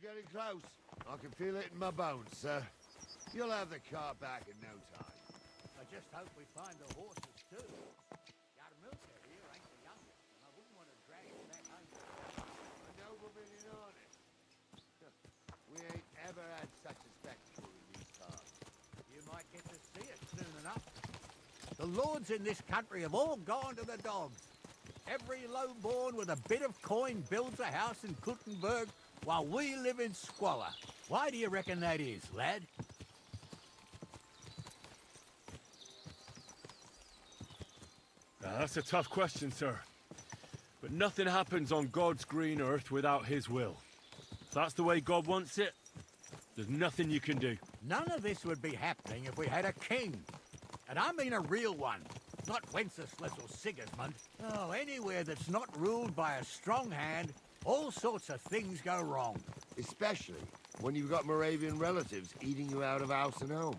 We're getting close. I can feel it in my bones, sir. You'll have the car back in no time. I just hope we find the horses, too. Our milker here ain't the youngest, and I wouldn't want to drag him back home. A nobleman in honest. We ain't ever had such a spectacle in these parts. You might get to see it soon enough. The lords in this country have all gone to the dogs. Every lowborn with a bit of coin builds a house in Kuttenberg while we live in squalor. Why do you reckon that is, lad? Now, that's a tough question, sir. But nothing happens on God's green earth without his will. If that's the way God wants it, there's nothing you can do. None of this would be happening if we had a king. And I mean a real one. Not Wenceslas or Sigismund. Oh, anywhere that's not ruled by a strong hand, all sorts of things go wrong. Especially when you've got Moravian relatives eating you out of house and home.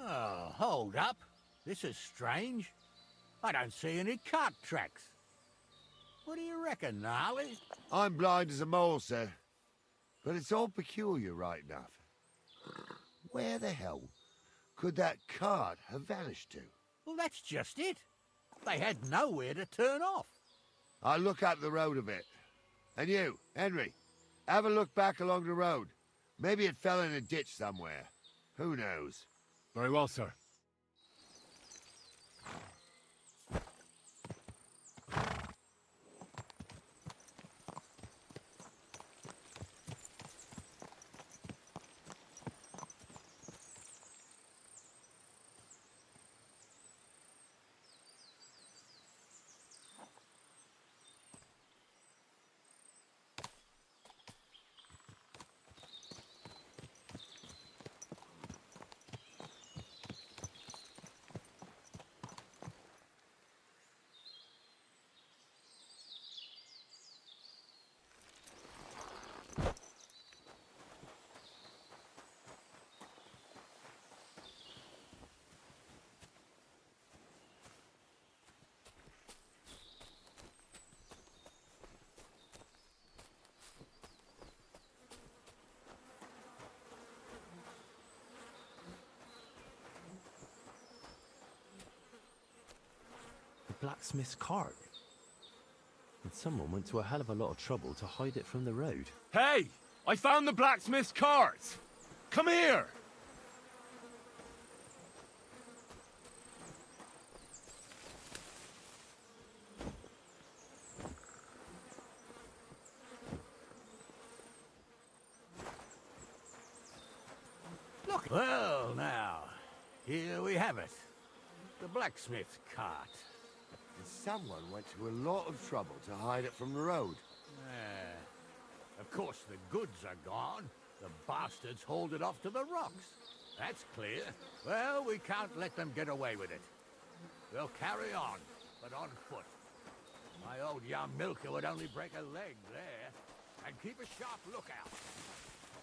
Oh, hold up. This is strange. I don't see any cart tracks. What do you reckon, Gnarly? I'm blind as a mole, sir. But it's all peculiar right enough. Where the hell could that cart have vanished to? Well, that's just it. They had nowhere to turn off. I'll look up the road a bit. And you, Henry, have a look back along the road. Maybe it fell in a ditch somewhere. Who knows? Very well, sir. Blacksmith's cart. And someone went to a hell of a lot of trouble to hide it from the road. Hey! I found the blacksmith's cart! Come here! Look. Well, now, here we have it. The blacksmith's cart. Someone went to a lot of trouble to hide it from the road. Of course, the goods are gone. The bastards hauled it off to the rocks. That's clear. Well, we can't let them get away with it. We'll carry on, but on foot. My old young milker would only break a leg there. And keep a sharp lookout.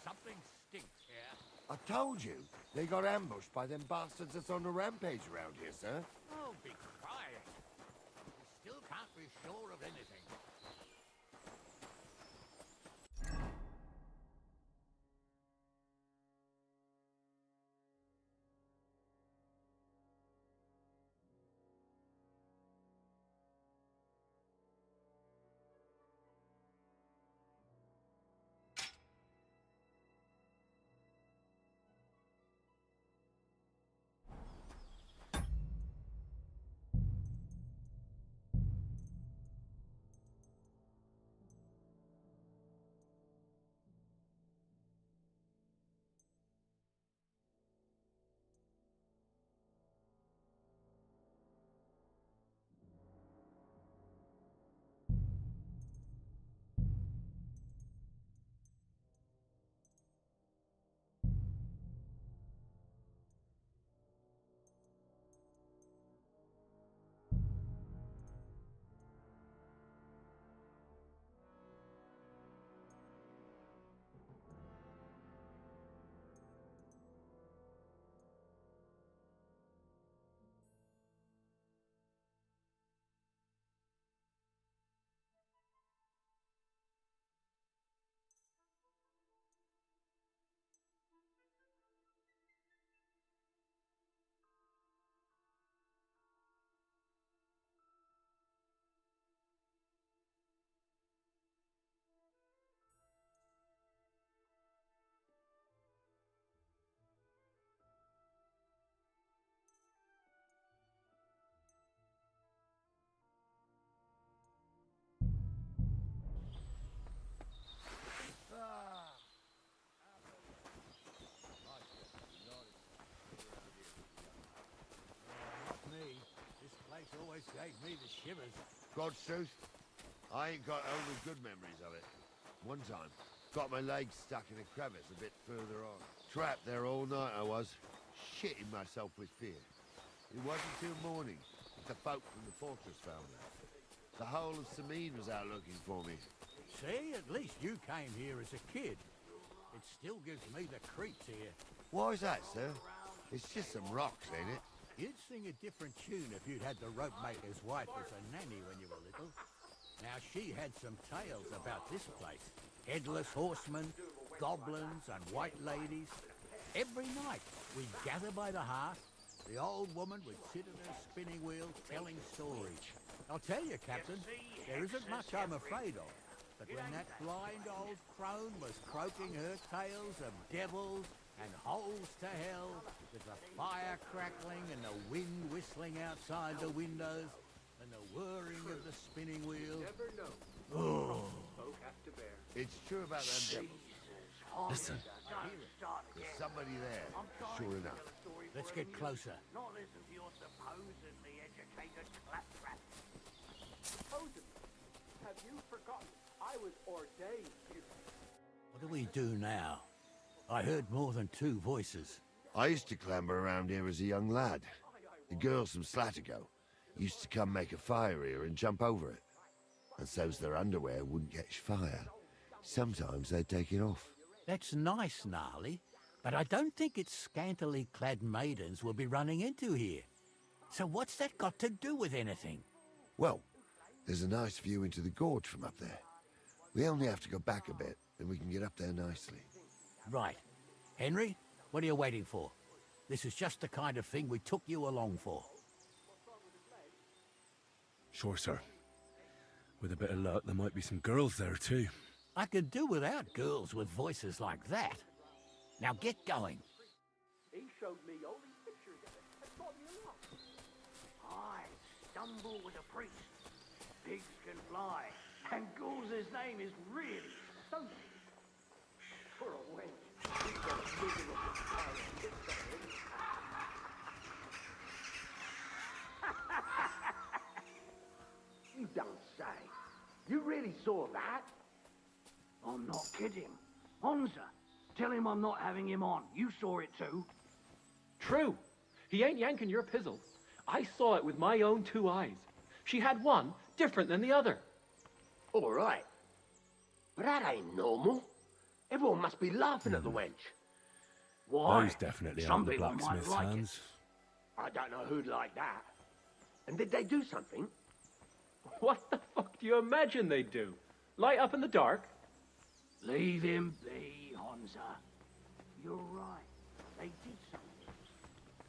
Something stinks here. I told you, they got ambushed by them bastards that's on the rampage around here, sir. Oh, be quiet. We still can't be sure of anything. always gave me the shivers. God's truth, I ain't got only good memories of it. One time, got my legs stuck in a crevice a bit further on. Trapped there all night I was, shitting myself with fear. It wasn't till morning that the folk from the fortress found me. The whole of Sameen was out looking for me. See, at least you came here as a kid. It still gives me the creeps here. Why's that, sir? It's just some rocks, ain't it? You'd sing a different tune if you'd had the rope maker's wife as a nanny when you were little. Now, she had some tales about this place. Headless horsemen, goblins and white ladies. Every night, we'd gather by the hearth. The old woman would sit at her spinning wheel telling stories. I'll tell you, Captain, there isn't much I'm afraid of. But when that blind old crone was croaking her tales of devils and holes to hell, with the fire crackling and the wind whistling outside the windows, and the whirring of the spinning wheel. Oh. It's true about them devils. Listen. There's somebody there, sure enough. Let's get closer. Not listen to your supposedly educated claptrap. Supposedly? Have you forgotten? I was ordained here. What do we do now? I heard more than two voices. I used to clamber around here as a young lad. The girls from Slatigo used to come make a fire here and jump over it. And so's their underwear wouldn't catch fire. Sometimes they'd take it off. That's nice, Gnarly, but I don't think it's scantily clad maidens we'll be running into here. So what's that got to do with anything? Well, there's a nice view into the gorge from up there. We only have to go back a bit, and we can get up there nicely. Right. Henry, what are you waiting for? This is just the kind of thing we took you along for. Sure, sir. With a bit of luck, there might be some girls there too. I could do without girls with voices like that. Now get going. He showed me all these pictures and taught me a lot. I stumble with a priest. Pigs can fly. And Gul's name is really stunning. For a wench. He's got a vision of the power of his son. You don't say. You really saw that? I'm not kidding. Honza, tell him I'm not having him on. You saw it too. True. He ain't yanking your pizzle. I saw it with my own 2 eyes. She had one different than the other. All right. But that ain't normal. Everyone must be laughing at the wench. Why? Those definitely Some aren't the people might blacksmith's like hands. it. I don't know who'd like that. And did they do something? What the fuck do you imagine they'd do? Light up in the dark? Leave him be, Honza. You're right. They did something.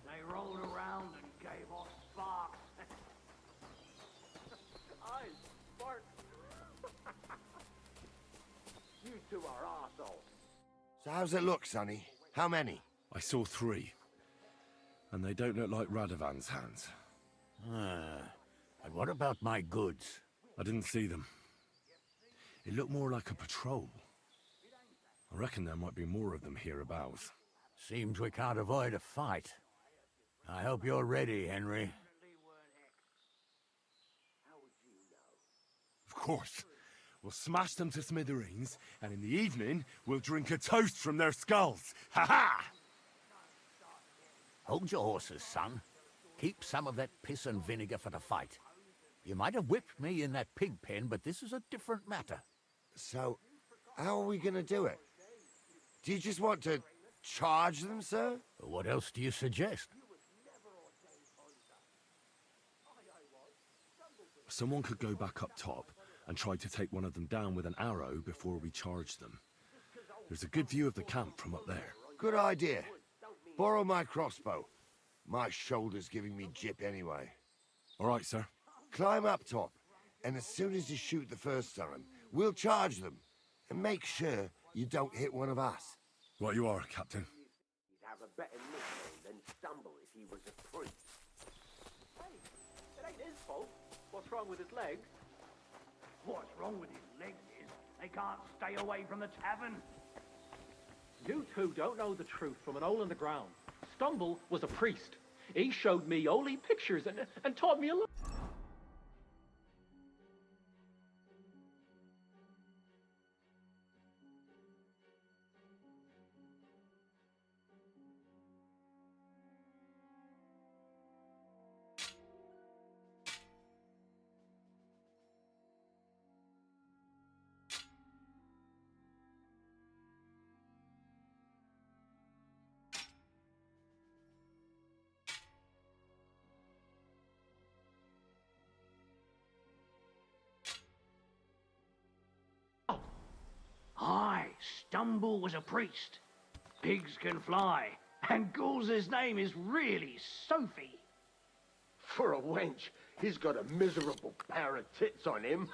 They rolled around and gave off sparks. Eyes, sparks. You two are arseholes. So how's it look, Sonny? How many? I saw 3. And they don't look like Radovan's hands. And what about my goods? I didn't see them. It looked more like a patrol. I reckon there might be more of them hereabouts. Seems we can't avoid a fight. I hope you're ready, Henry. Of course. We'll smash them to smithereens, and in the evening, we'll drink a toast from their skulls. Ha-ha! Hold your horses, son. Keep some of that piss and vinegar for the fight. You might have whipped me in that pig pen, but this is a different matter. So, how are we gonna do it? Do you just want to charge them, sir? What else do you suggest? Someone could go back up top and try to take one of them down with an arrow before we charge them. There's a good view of the camp from up there. Good idea. Borrow my crossbow. My shoulder's giving me jip anyway. All right, sir. Climb up top, and as soon as you shoot the first time, we'll charge them. And make sure you don't hit one of us. Right you are, Captain. He'd have a better nickname than Stumble if he was a priest. Hey, it ain't his fault. What's wrong with his legs? What's wrong with his legs is they can't stay away from the tavern. You two don't know the truth from an hole in the ground. Stumble was a priest. He showed me holy pictures and taught me a lot. Stumble was a priest. Pigs can fly. And Ghoul's name is really Sophie. For a wench, he's got a miserable pair of tits on him.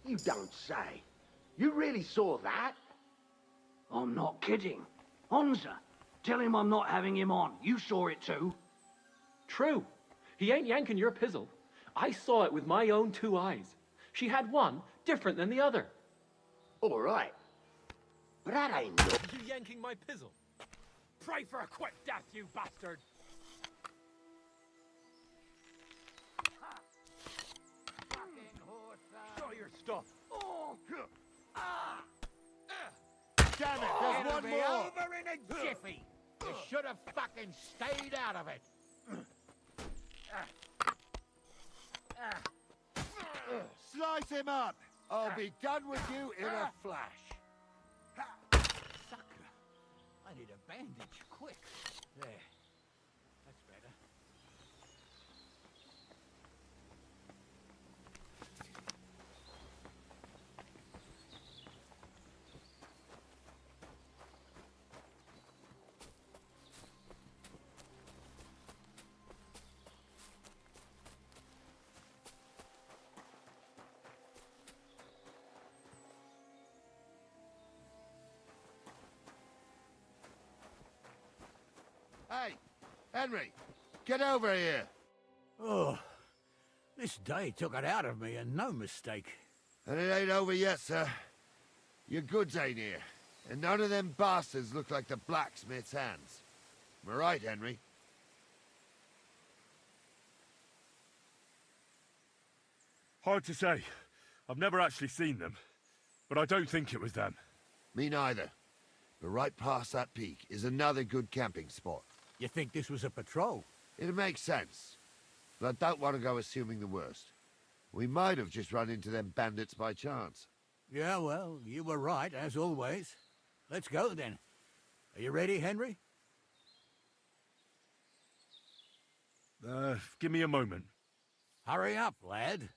You don't say. You really saw that? I'm not kidding. Honza, tell him I'm not having him on. You saw it too. True. He ain't yanking your pizzle. I saw it with my own 2 eyes. She had one different than the other. All right. But that ain't no... You yanking my pizzle? Pray for a quick death, you bastard! Show your stuff. Damn it, there's It'll one be more! over in a jiffy. You should have fucking stayed out of it. Slice him up! I'll be done with you in a flash. Sucker. I need a bandage, quick. There. That's better. Hey, Henry, get over here. Oh, this day took it out of me, and no mistake. And it ain't over yet, sir. Your goods ain't here. And none of them bastards look like the blacksmith's hands. Am I right, Henry? Hard to say. I've never actually seen them. But I don't think it was them. Me neither. But right past that peak is another good camping spot. You think this was a patrol? It makes sense. But I don't want to go assuming the worst. We might have just run into them bandits by chance. Yeah, well, you were right, as always. Let's go, then. Are you ready, Henry? Give me a moment. Hurry up, lad.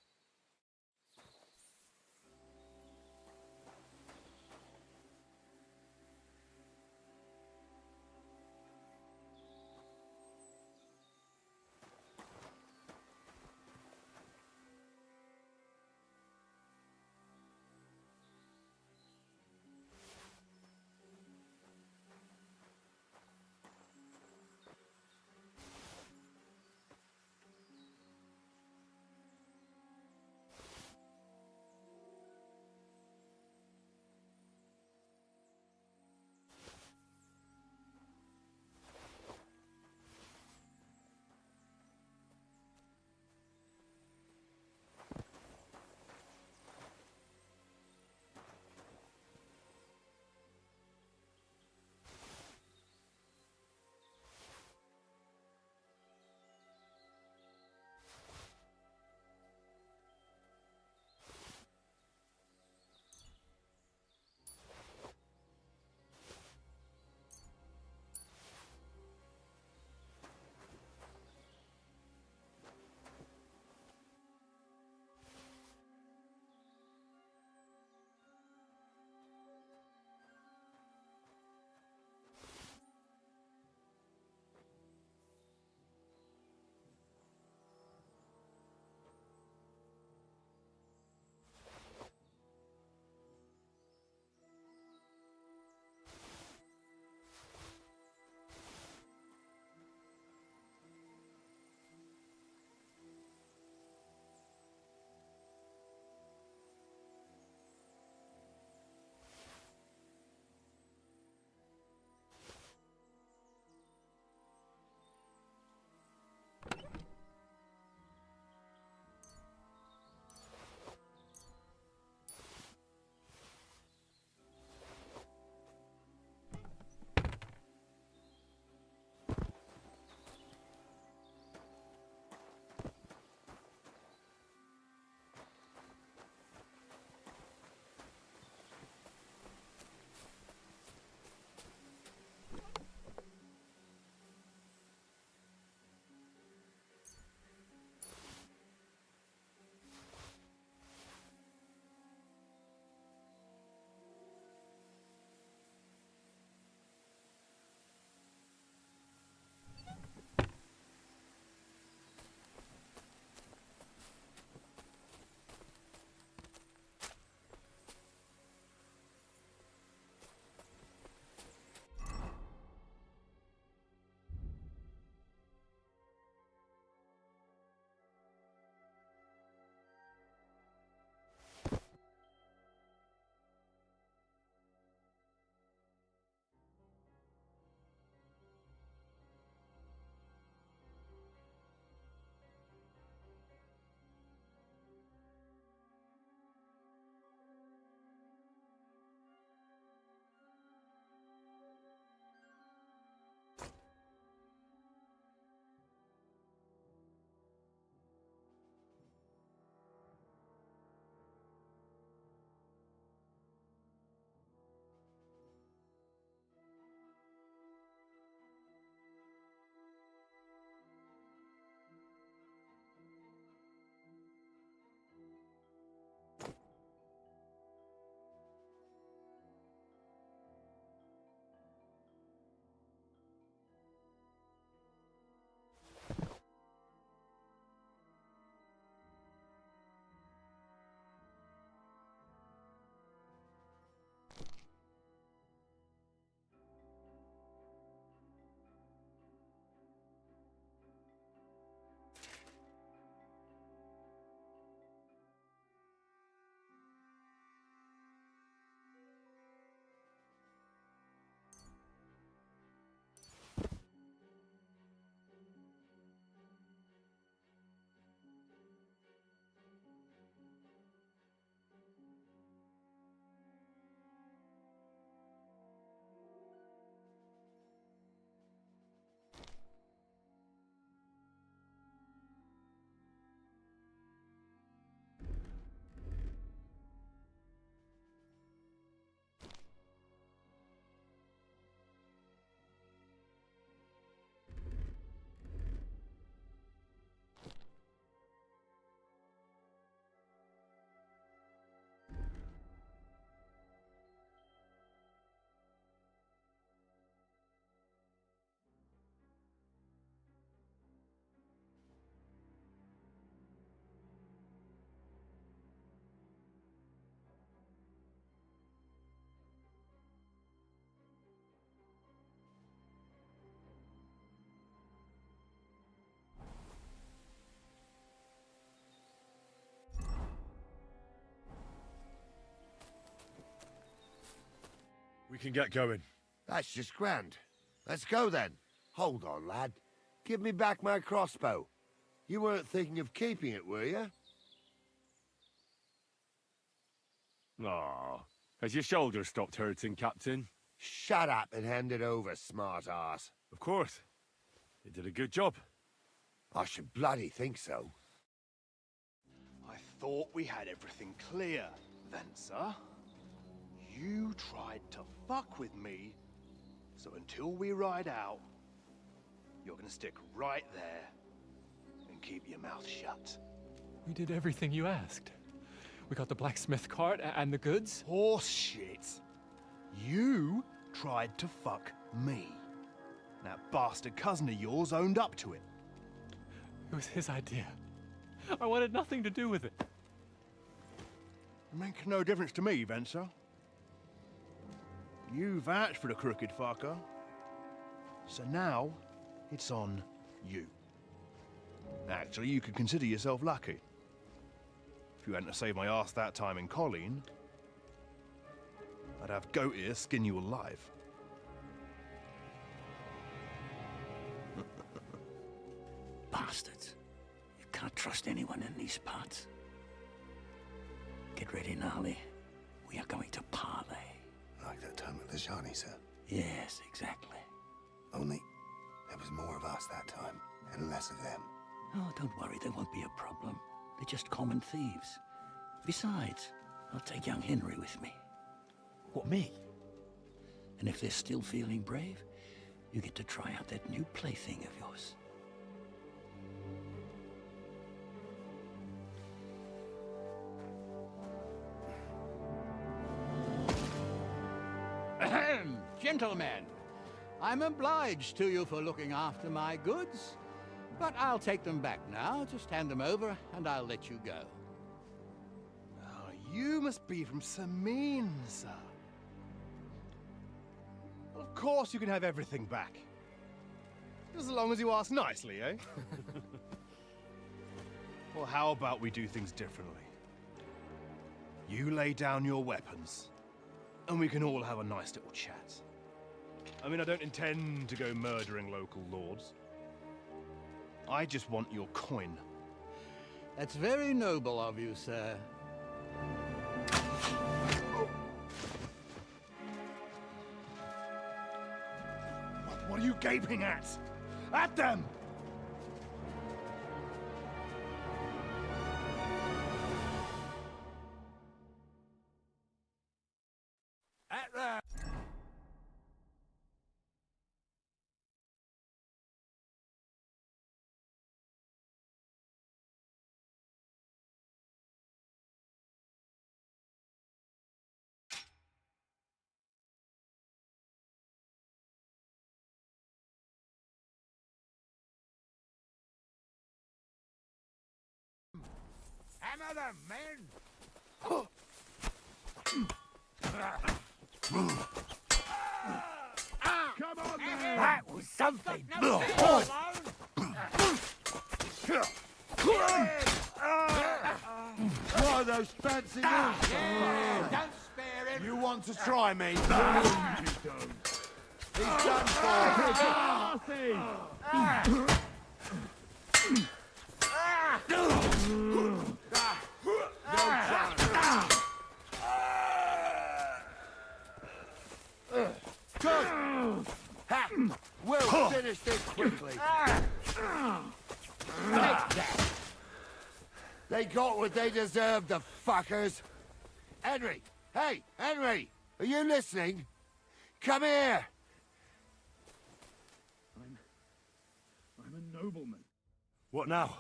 We can get going. That's just grand. Let's go then. Hold on, lad. Give me back my crossbow. You weren't thinking of keeping it, were you? Aw. Has your shoulder stopped hurting, Captain? Shut up and hand it over, smart ass. Of course. You did a good job. I should bloody think so. I thought we had everything clear, Venser. You tried to fuck with me, so until we ride out, you're gonna stick right there and keep your mouth shut. We did everything you asked. We got the blacksmith cart and the goods. Horse shit. You tried to fuck me. That bastard cousin of yours owned up to it. It was his idea. I wanted nothing to do with it. Make no difference to me, Venser. You vouched for the crooked fucker. So now, it's on you. Actually, you could consider yourself lucky. If you hadn't saved my ass that time in Colleen, I'd have goat ear skin you alive. Bastards. You can't trust anyone in these parts. Get ready, Gnarly. We are going to parley. Like that time with the Shani, sir. Yes, exactly. Only there was more of us that time, and less of them. Oh, don't worry, there won't be a problem. They're just common thieves. Besides, I'll take young Henry with me. What, me? And if they're still feeling brave, you get to try out that new plaything of yours. Ahem, gentlemen, I'm obliged to you for looking after my goods, but I'll take them back now. Just hand them over, and I'll let you go. Oh, you must be from Samin, sir. Well, of course you can have everything back. Just as long as you ask nicely, eh? Well, how about we do things differently? You lay down your weapons, and we can all have a nice little chat. I mean, I don't intend to go murdering local lords. I just want your coin. That's very noble of you, sir. What are you gaping at? At them! At the... Hammer them, men! Come on, man! That was something! Try those fancy moves! Don't spare him! You want to try me? He's done for! Good! Ha! We'll finish this quickly. Take that! They got what they deserved, the fuckers! Henry! Hey, Henry! Are you listening? Come here! I'm a nobleman. What now?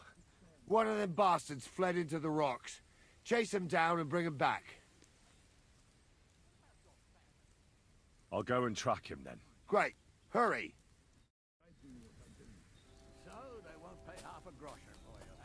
One of them bastards fled into the rocks. Chase him down and bring him back. I'll go and track him then. Great. Hurry. So they won't pay half a groschen for you, eh?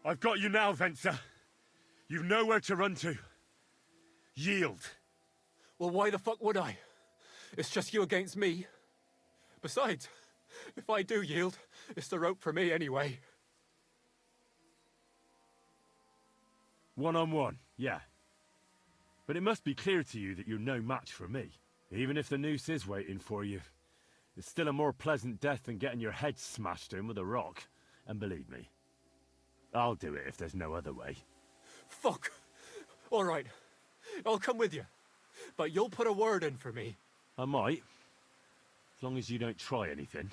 I've got you now, Venser. You've nowhere to run to. Yield. Well, why the fuck would I? It's just you against me. Besides, if I do yield, it's the rope for me anyway. One-on-one, yeah. But it must be clear to you that you're no match for me. Even if the noose is waiting for you, it's still a more pleasant death than getting your head smashed in with a rock. And believe me, I'll do it if there's no other way. Fuck. All right. I'll come with you. But you'll put a word in for me. I might. As long as you don't try anything.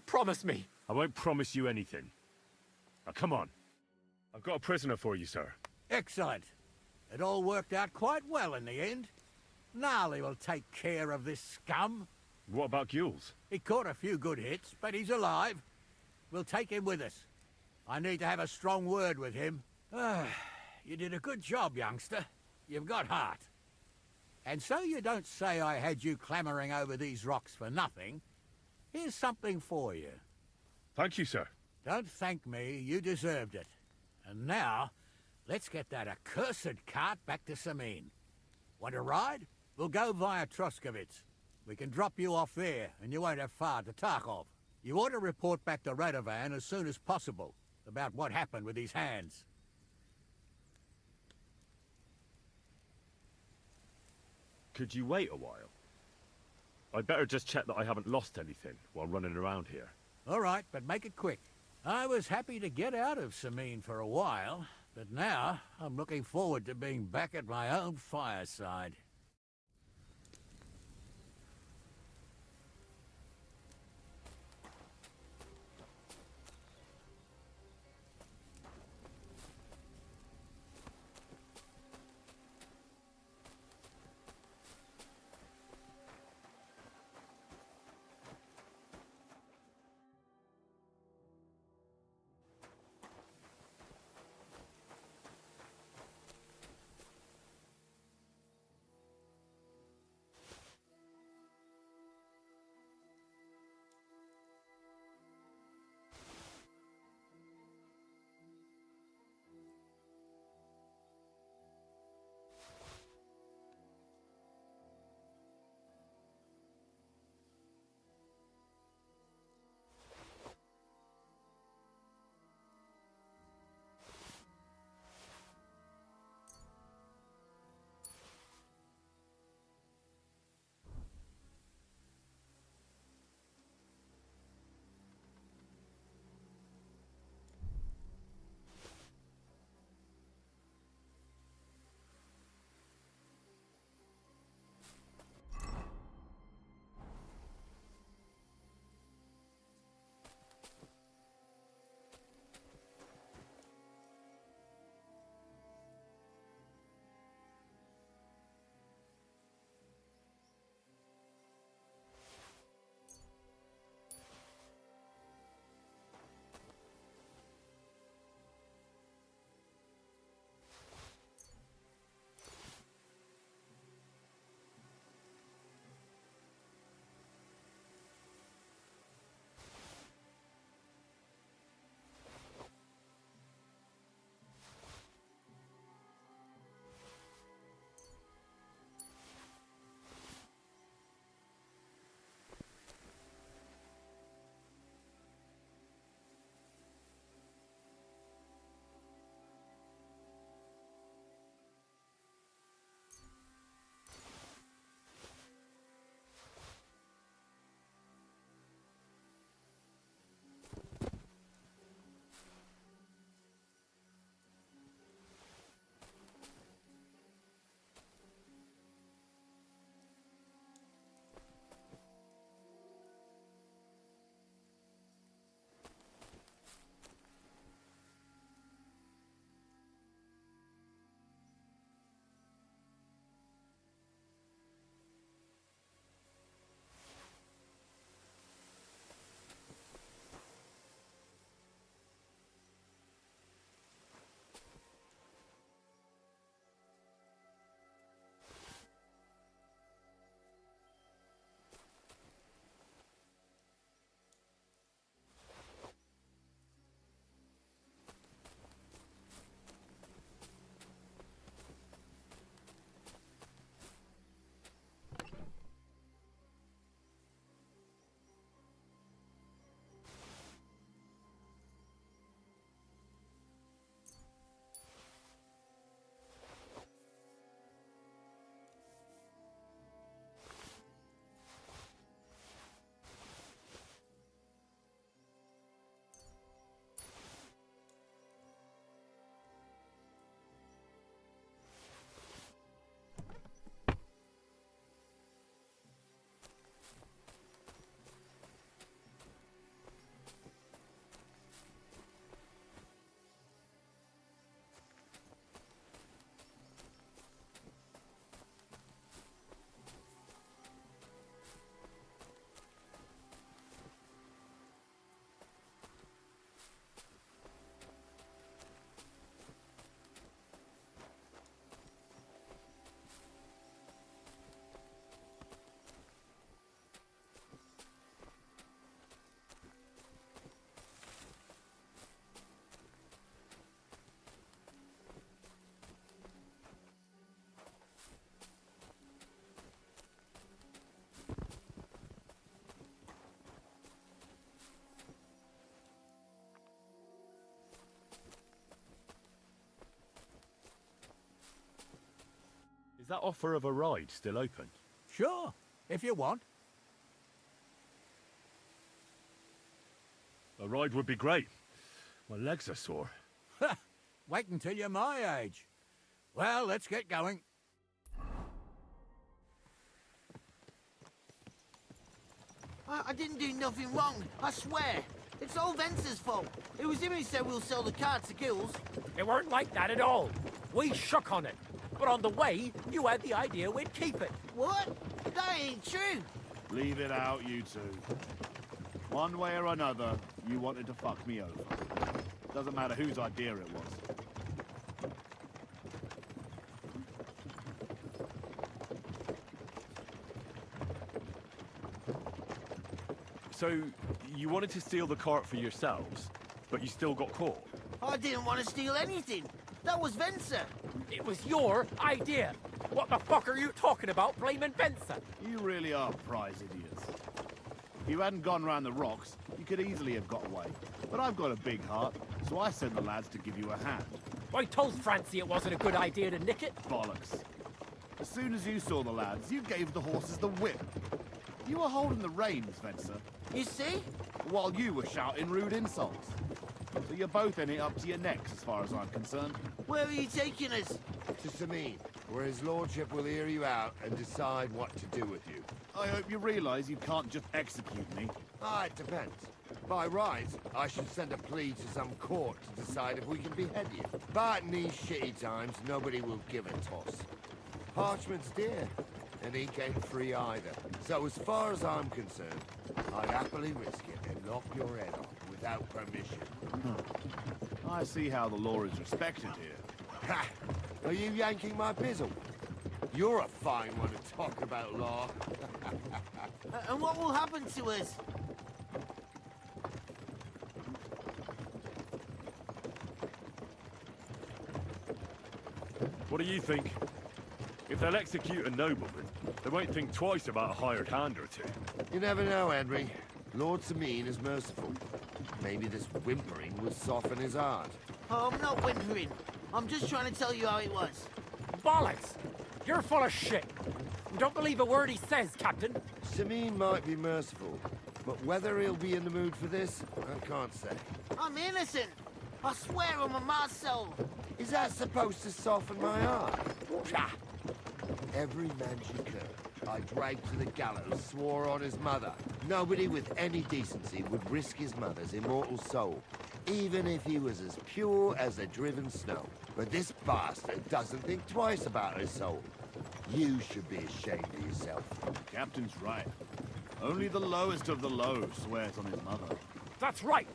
Promise me. I won't promise you anything. Now, come on. I've got a prisoner for you, sir. Excellent. It all worked out quite well in the end. Gnarly will take care of this scum. What about Gules? He caught a few good hits, but he's alive. We'll take him with us. I need to have a strong word with him. You did a good job, youngster. You've got heart. And so you don't say I had you clambering over these rocks for nothing. Here's something for you. Thank you, sir. Don't thank me, you deserved it. And now, let's get that accursed cart back to Samine. Want to ride? We'll go via Troskovitz. We can drop you off there, and you won't have far to Tarkov. You ought to report back to Radovan as soon as possible about what happened with these hands. Could you wait a while? I'd better just check that I haven't lost anything while running around here. All right, but make it quick. I was happy to get out of Samine for a while, but now I'm looking forward to being back at my own fireside. that offer of a ride still open? Sure, if you want. A ride would be great. My legs are sore. Wait until you're my age. Well, let's get going. I didn't do nothing wrong, I swear. It's all Vence's fault. It was him who said we'll sell the car to Gills. It weren't like that at all. We shook on it. But on the way, you had the idea we'd keep it. What? That ain't true. Leave it out, you two. One way or another, you wanted to fuck me over. Doesn't matter whose idea it was. So, you wanted to steal the cart for yourselves, but you still got caught? I didn't want to steal anything. That was Vencer. It was your idea. What the fuck are you talking about, blaming Vincent? You really are prize idiots. If you hadn't gone round the rocks, you could easily have got away. But I've got a big heart, so I sent the lads to give you a hand. I told Francie it wasn't a good idea to nick it. Bollocks. As soon as you saw the lads, you gave the horses the whip. You were holding the reins, Vencer. You see? While you were shouting rude insults. So you're both in it up to your necks, as far as I'm concerned. Where are you taking us? To Sameen, where his lordship will hear you out and decide what to do with you. I hope you realise you can't just execute me. Ah, it depends. By rights, I should send a plea to some court to decide if we can behead you. But in these shitty times, nobody will give a toss. Parchment's dear, and he ain't free either. So as far as I'm concerned, I'd happily risk it and knock your head off without permission. I see how the law is respected here. Ha! Are you yanking my pizzle? You're a fine one to talk about law. And what will happen to us? What do you think? If they'll execute a nobleman, they won't think twice about a hired hand or two. You never know, Henry. Lord Sameen is merciful. Maybe this whimpering will soften his heart. Oh, I'm not whimpering. I'm just trying to tell you how it was. Bollocks! You're full of shit. Don't believe a word he says, Captain. Sameen might be merciful, but whether he'll be in the mood for this, I can't say. I'm innocent. I swear on my soul. Is that supposed to soften my heart? Pah! Every man she could, I dragged to the gallows, swore on his mother. Nobody with any decency would risk his mother's immortal soul, even if he was as pure as the driven snow. But this bastard doesn't think twice about his soul. You should be ashamed of yourself. Captain's right. Only the lowest of the low swears on his mother. That's right.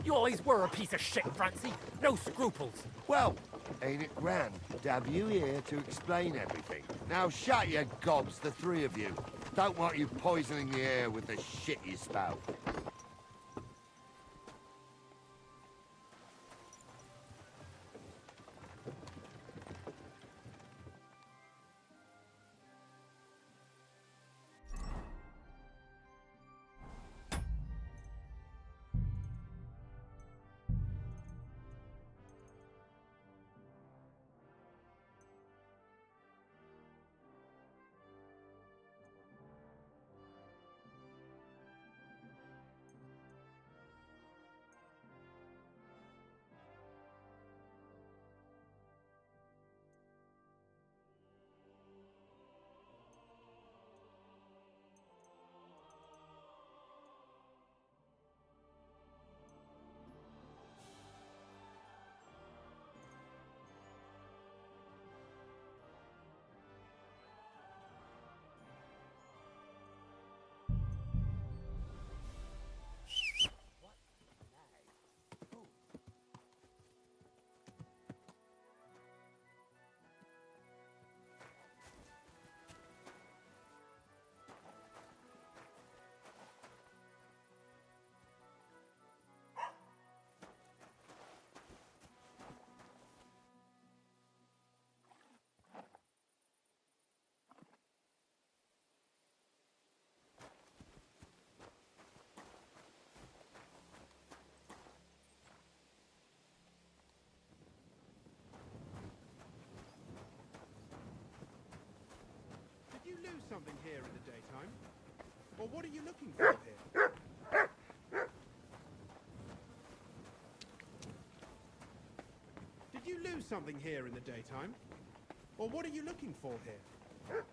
You always were a piece of shit, Francie. No scruples. Well, ain't it grand to have you here to explain everything? Now shut your gobs, the three of you. Don't want you poisoning the air with the shit you spout. do something here in the daytime? Or what are you looking for here? Did you lose something here in the daytime? Or what are you looking for here?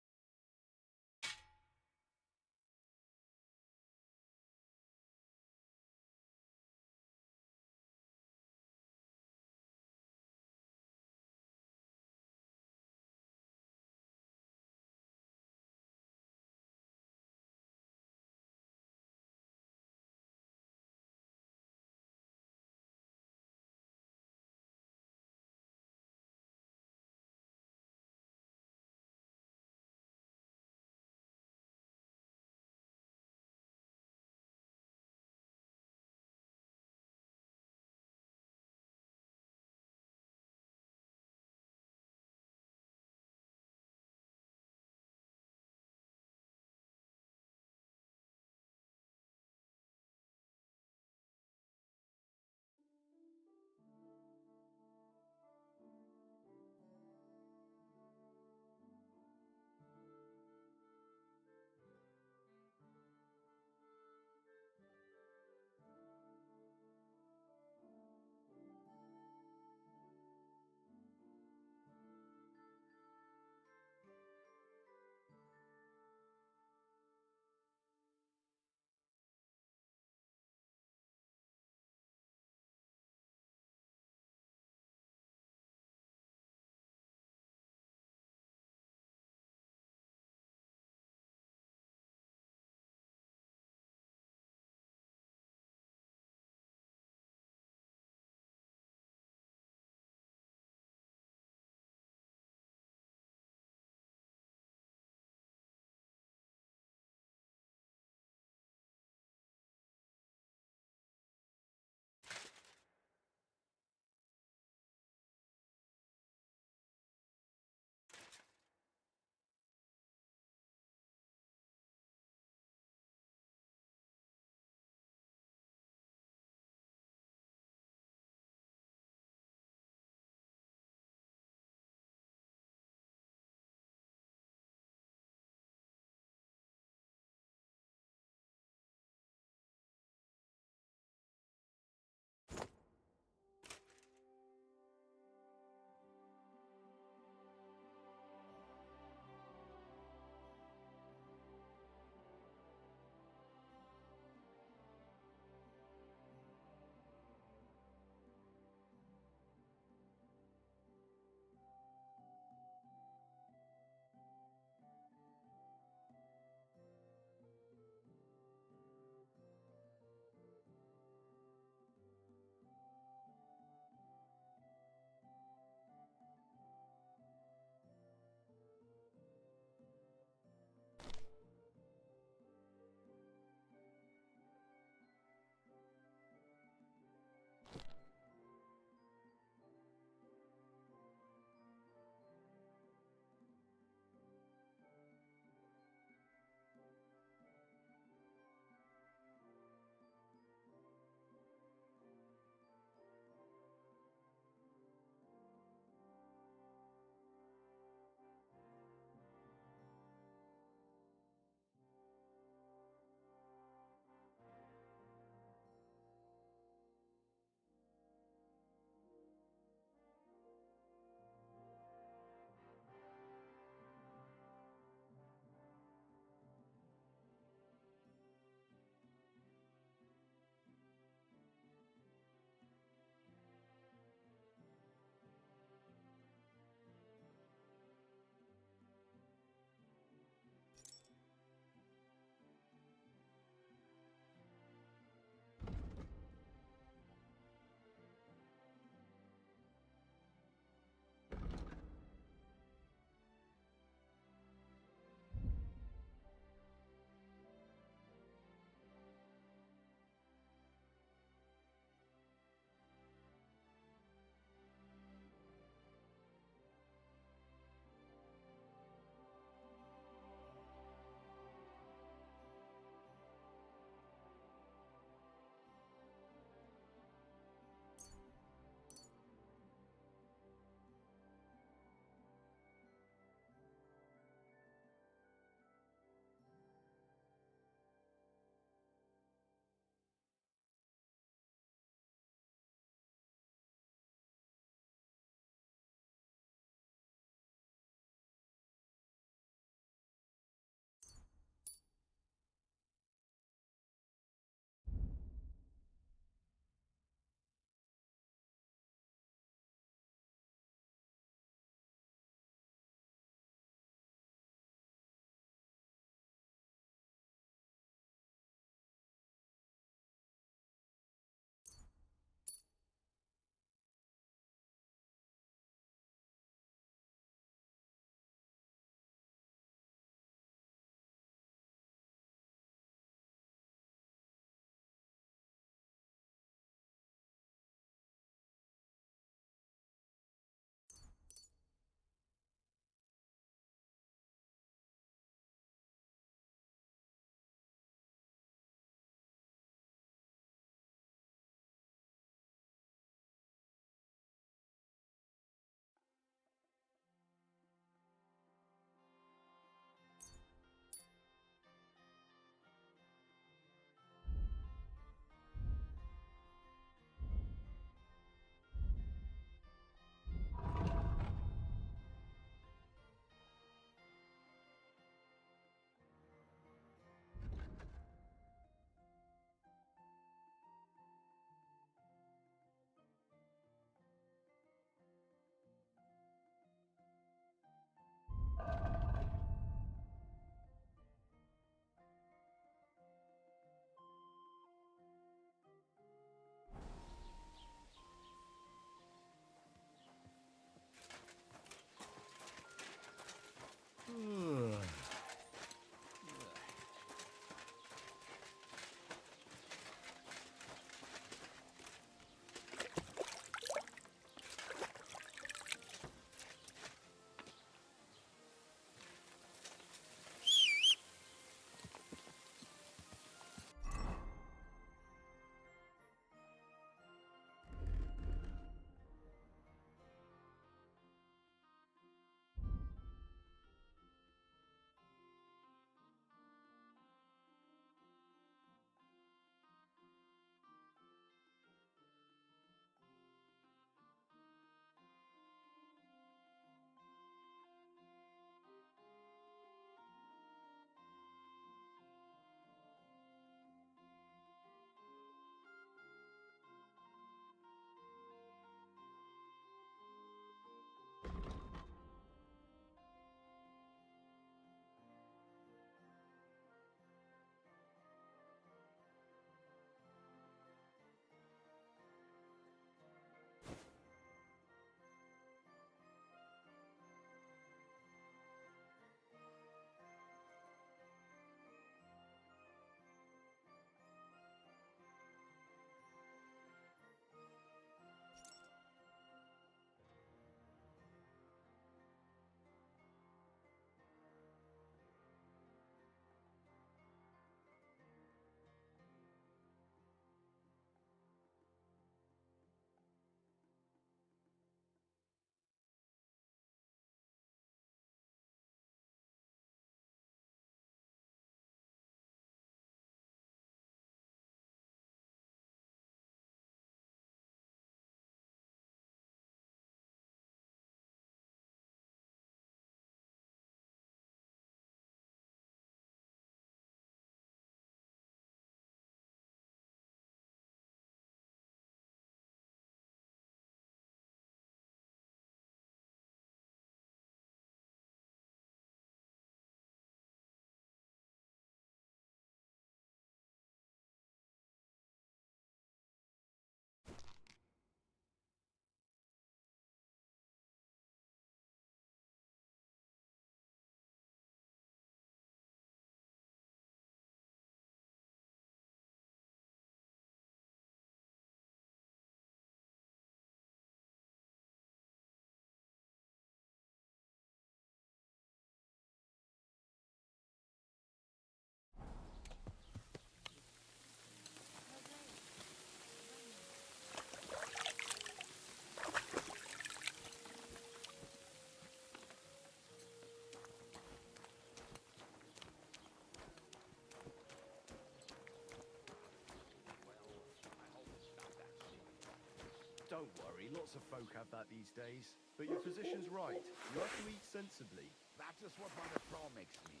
Don't worry, lots of folk have that these days. But your physician's right. You have to eat sensibly. That is what Mother Pro makes me.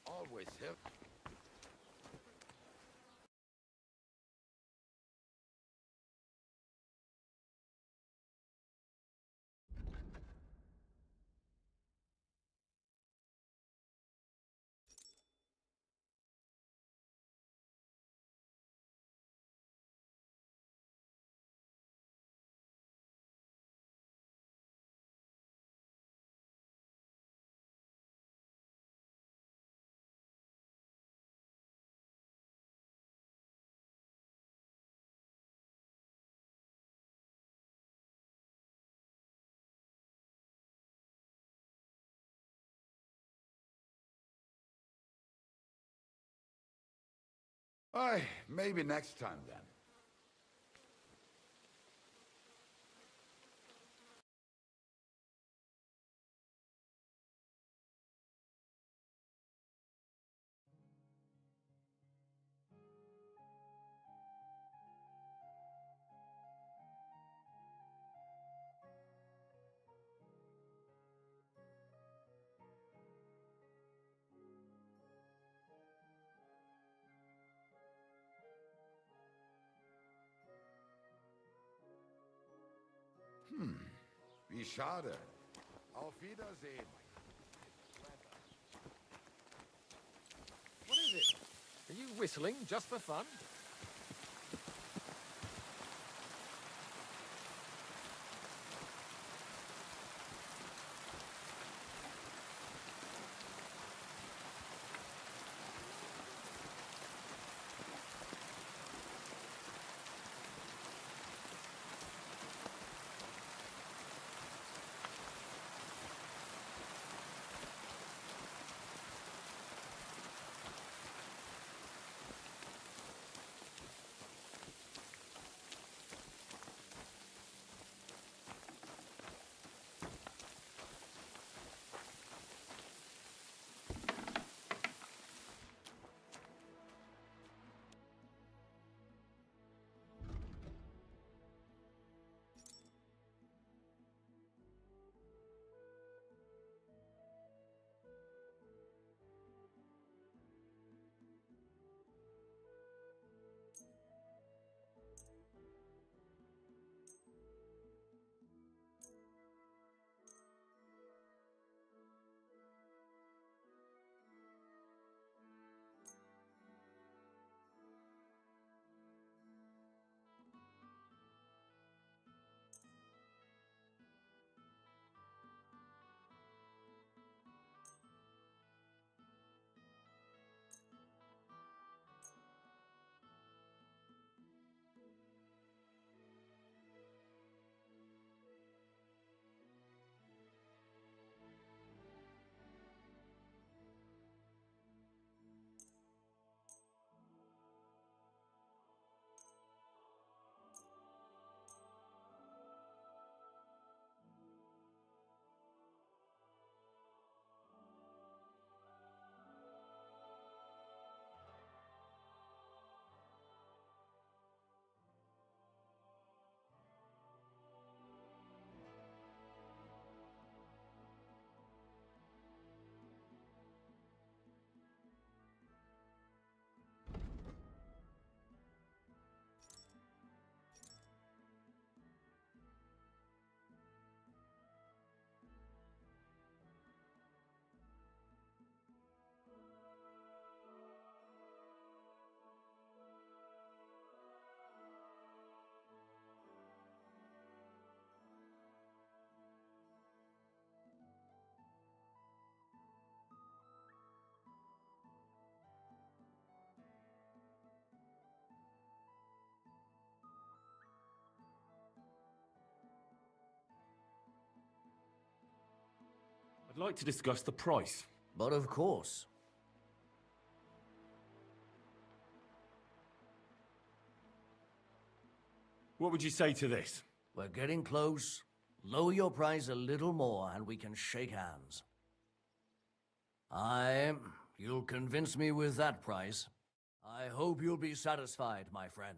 Always help. Aye, maybe next time then. Wie schade. Auf Wiedersehen. What is it? Are you whistling just for fun? I'd like to discuss the price. But of course. What would you say to this? We're getting close. Lower your price a little more and we can shake hands. You'll convince me with that price. I hope you'll be satisfied, my friend.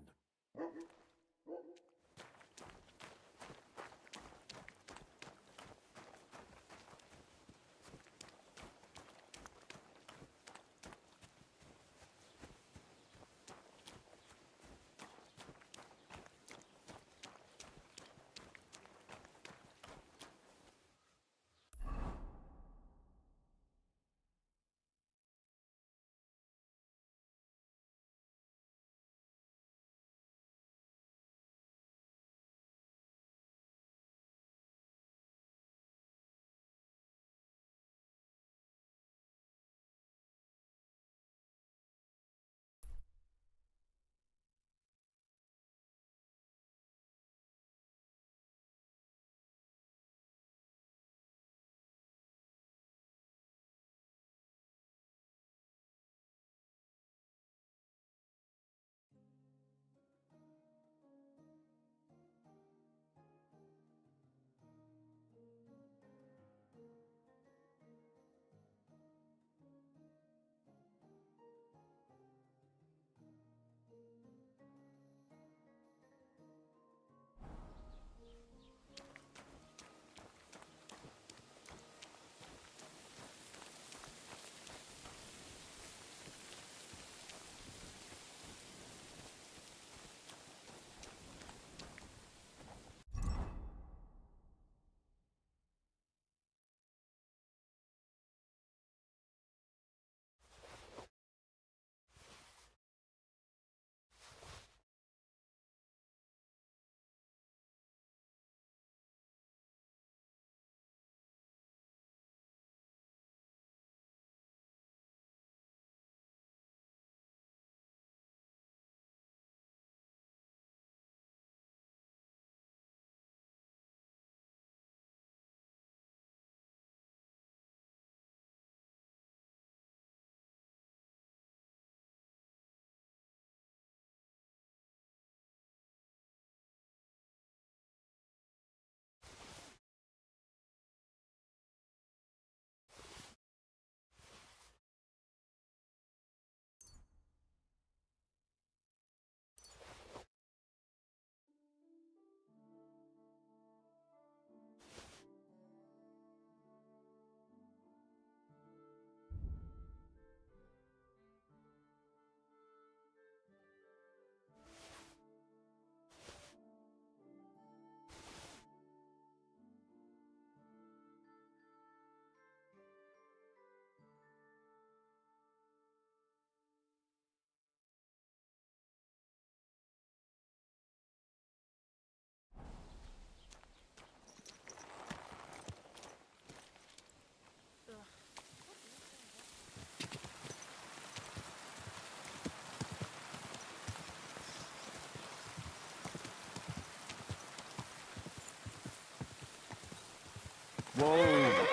Whoa,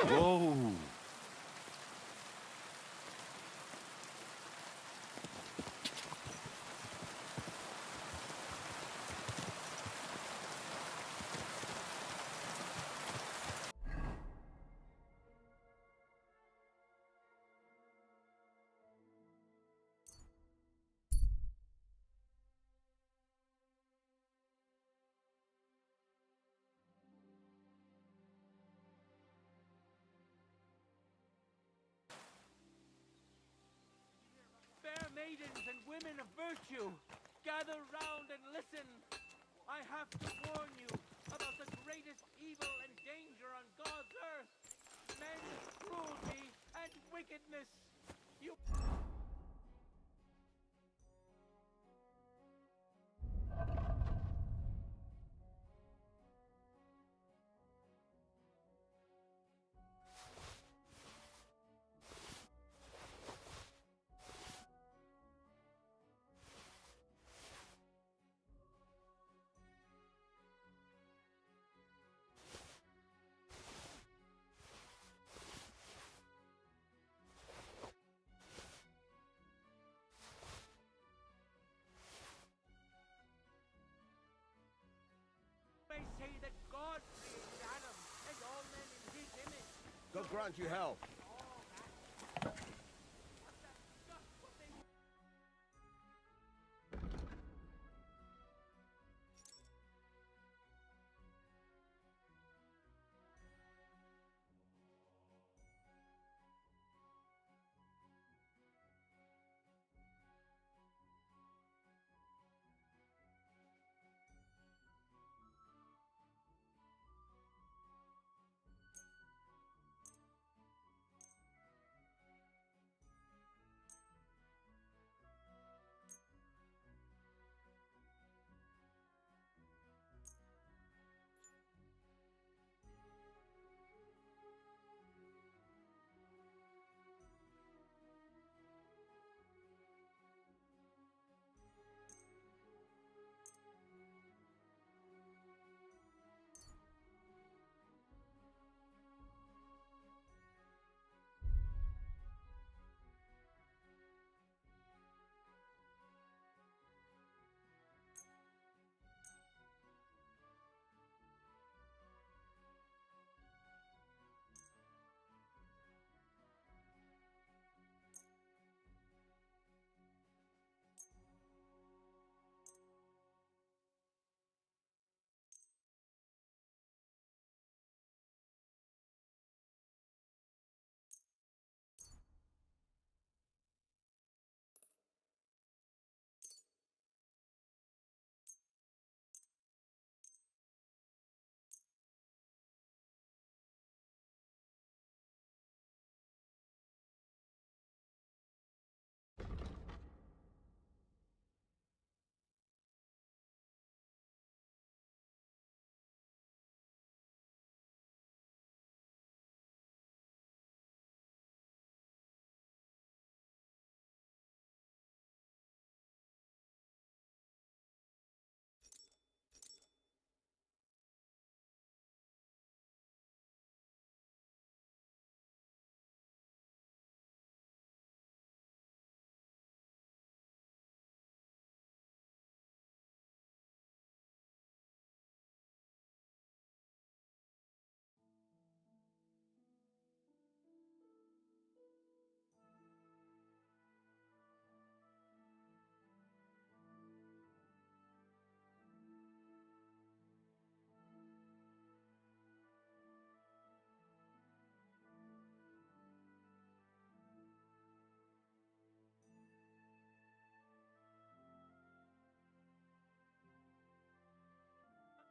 whoa. Fair maidens and women of virtue, gather round and listen. I have to warn you about the greatest evil and danger on God's earth. Men's cruelty and wickedness. You... They say that God created Adam and all men in his image. God grant you health.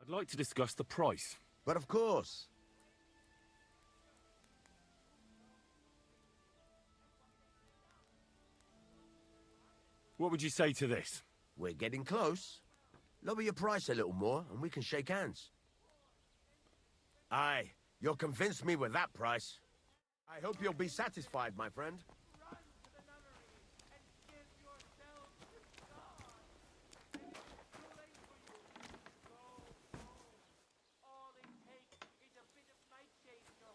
I'd like to discuss the price. But of course. What would you say to this? We're getting close. Lower your price a little more, and we can shake hands. Aye, you'll convince me with that price. I hope you'll be satisfied, my friend. All it takes is a bit of nightshade in your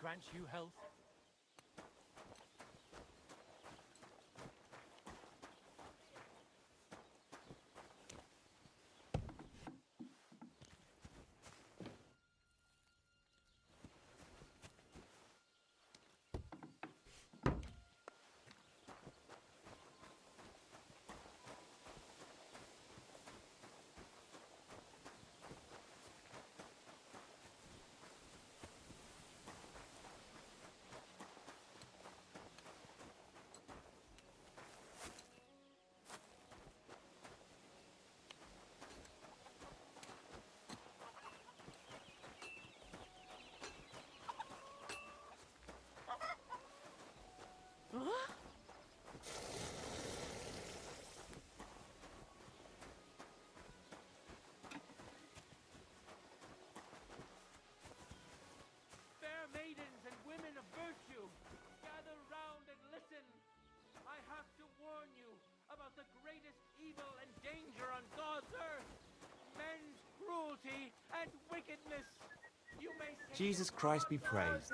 grant you health? Fair maidens and women of virtue, gather round and listen. I have to warn you about the greatest evil and danger on God's earth. Men's cruelty and wickedness. You may say Jesus Christ be praised.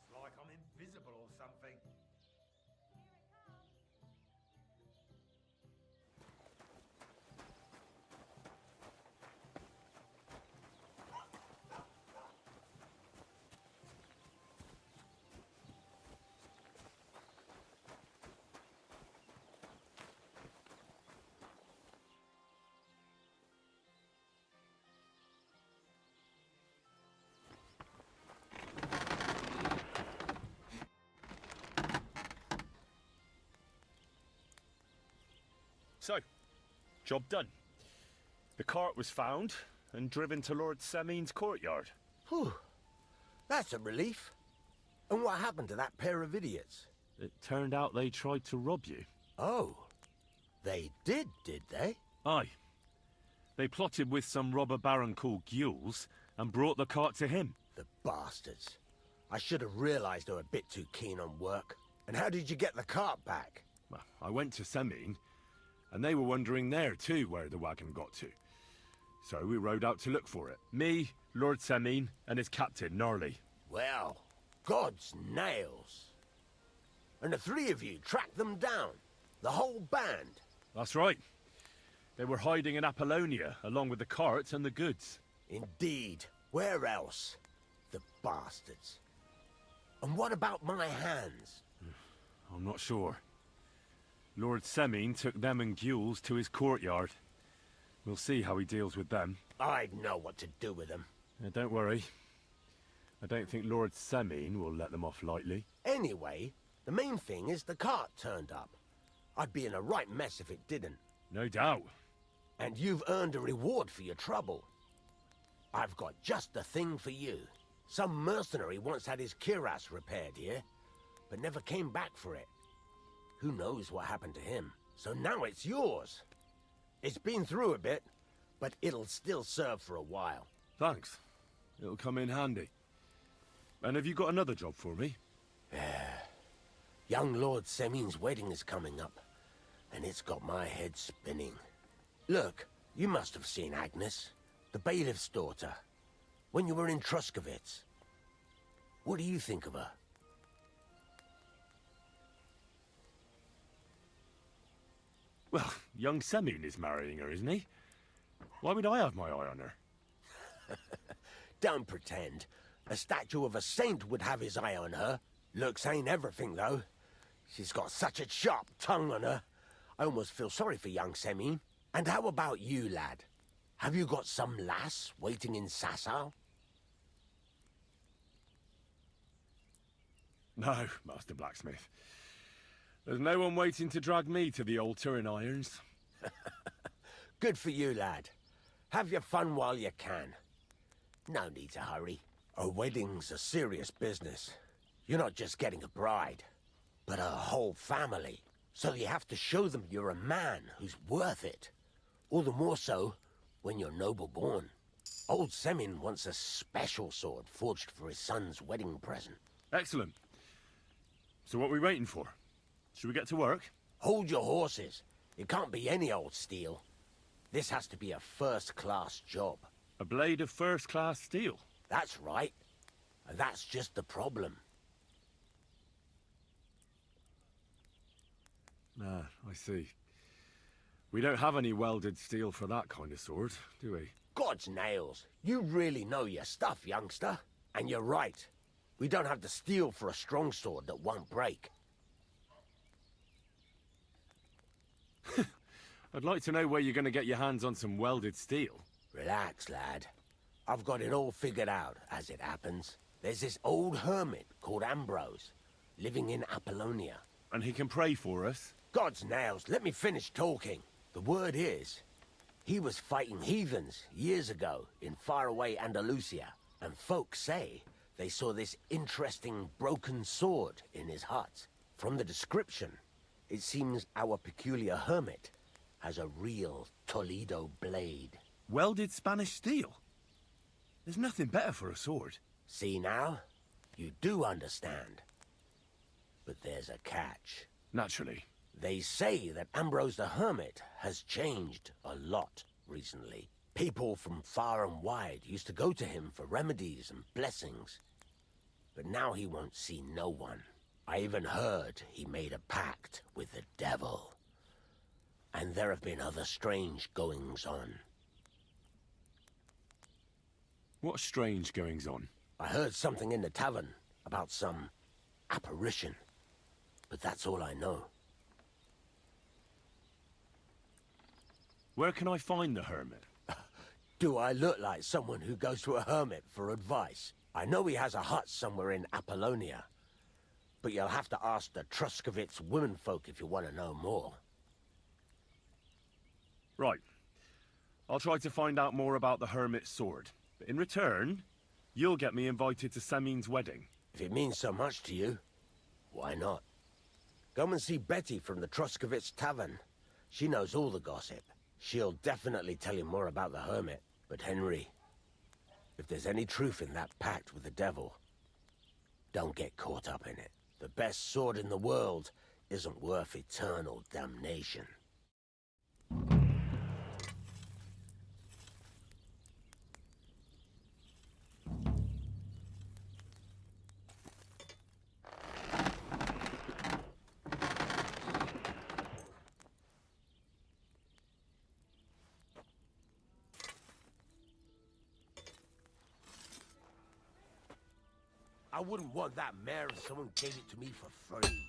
It's like I'm invisible or something. So, job done. The cart was found and driven to Lord Semin's courtyard. Whew. That's a relief. And what happened to that pair of idiots? It turned out they tried to rob you. Oh. They did they? Aye. They plotted with some robber baron called Gules and brought the cart to him. The bastards. I should have realized they were a bit too keen on work. And how did you get the cart back? Well, I went to Semin, and they were wondering there too where the wagon got to. So we rode out to look for it. Me, Lord Semin, and his captain, Gnarly. Well, God's nails. And the three of you tracked them down? The whole band? That's right. They were hiding in Apollonia, along with the carts and the goods. Indeed. Where else? The bastards. And what about my hands? I'm not sure. Lord Semin took them and Gules to his courtyard. We'll see how he deals with them. I'd know what to do with them. Don't worry. I don't think Lord Semin will let them off lightly. Anyway, the main thing is the cart turned up. I'd be in a right mess if it didn't. No doubt. And you've earned a reward for your trouble. I've got just the thing for you. Some mercenary once had his cuirass repaired here, but never came back for it. Who knows what happened to him? So now it's yours. It's been through a bit, but it'll still serve for a while. Thanks. It'll come in handy. And have you got another job for me? Young Lord Semin's wedding is coming up, and it's got my head spinning. Look, you must have seen Agnes, the bailiff's daughter, when you were in Truscovitz. What do you think of her? Well, young Semin is marrying her, isn't he? Why would I have my eye on her? Don't pretend. A statue of a saint would have his eye on her. Looks ain't everything, though. She's got such a sharp tongue on her. I almost feel sorry for young Semyon. And how about you, lad? Have you got some lass waiting in Sasau? No, Master Blacksmith. There's no one waiting to drag me to the altar in irons. Good for you, lad. Have your fun while you can. No need to hurry. A wedding's a serious business. You're not just getting a bride, but a whole family. So you have to show them you're a man who's worth it. All the more so when you're noble-born. Old Semyon wants a special sword forged for his son's wedding present. Excellent. So what are we waiting for? Should we get to work? Hold your horses. It can't be any old steel. This has to be a first-class job. A blade of first-class steel? That's right. And that's just the problem. Ah, I see. We don't have any welded steel for that kind of sword, do we? God's nails. You really know your stuff, youngster. And you're right. We don't have the steel for a strong sword that won't break. I'd like to know where you're going to get your hands on some welded steel. Relax, lad. I've got it all figured out, as it happens. There's this old hermit called Ambrose, living in Apollonia. And he can pray for us? God's nails, let me finish talking. The word is, he was fighting heathens years ago in faraway Andalusia, and folks say they saw this interesting broken sword in his hut. From the description, it seems our peculiar hermit has a real Toledo blade. Welded Spanish steel? There's nothing better for a sword. See now? You do understand. But there's a catch. Naturally. They say that Ambrose the Hermit has changed a lot recently. People from far and wide used to go to him for remedies and blessings. But now he won't see no one. I even heard he made a pact with the devil. And there have been other strange goings-on. What strange goings-on? I heard something in the tavern about some apparition. But that's all I know. Where can I find the hermit? Do I look like someone who goes to a hermit for advice? I know he has a hut somewhere in Apollonia. But you'll have to ask the Truskovitz womenfolk if you want to know more. Right. I'll try to find out more about the hermit's sword. But in return, you'll get me invited to Semyon's wedding. If it means so much to you, why not? Come and see Betty from the Truskovitz Tavern. She knows all the gossip. She'll definitely tell you more about the hermit. But Henry, if there's any truth in that pact with the devil, don't get caught up in it. The best sword in the world isn't worth eternal damnation. I wouldn't want that mare if someone gave it to me for free.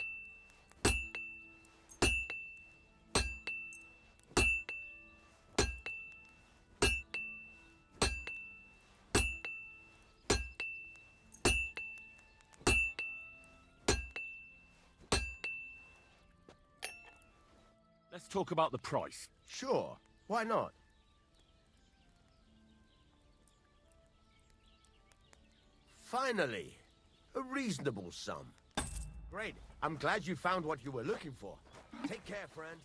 Let's talk about the price. Sure, why not? Finally, a reasonable sum. Great. I'm glad you found what you were looking for. Take care, friend.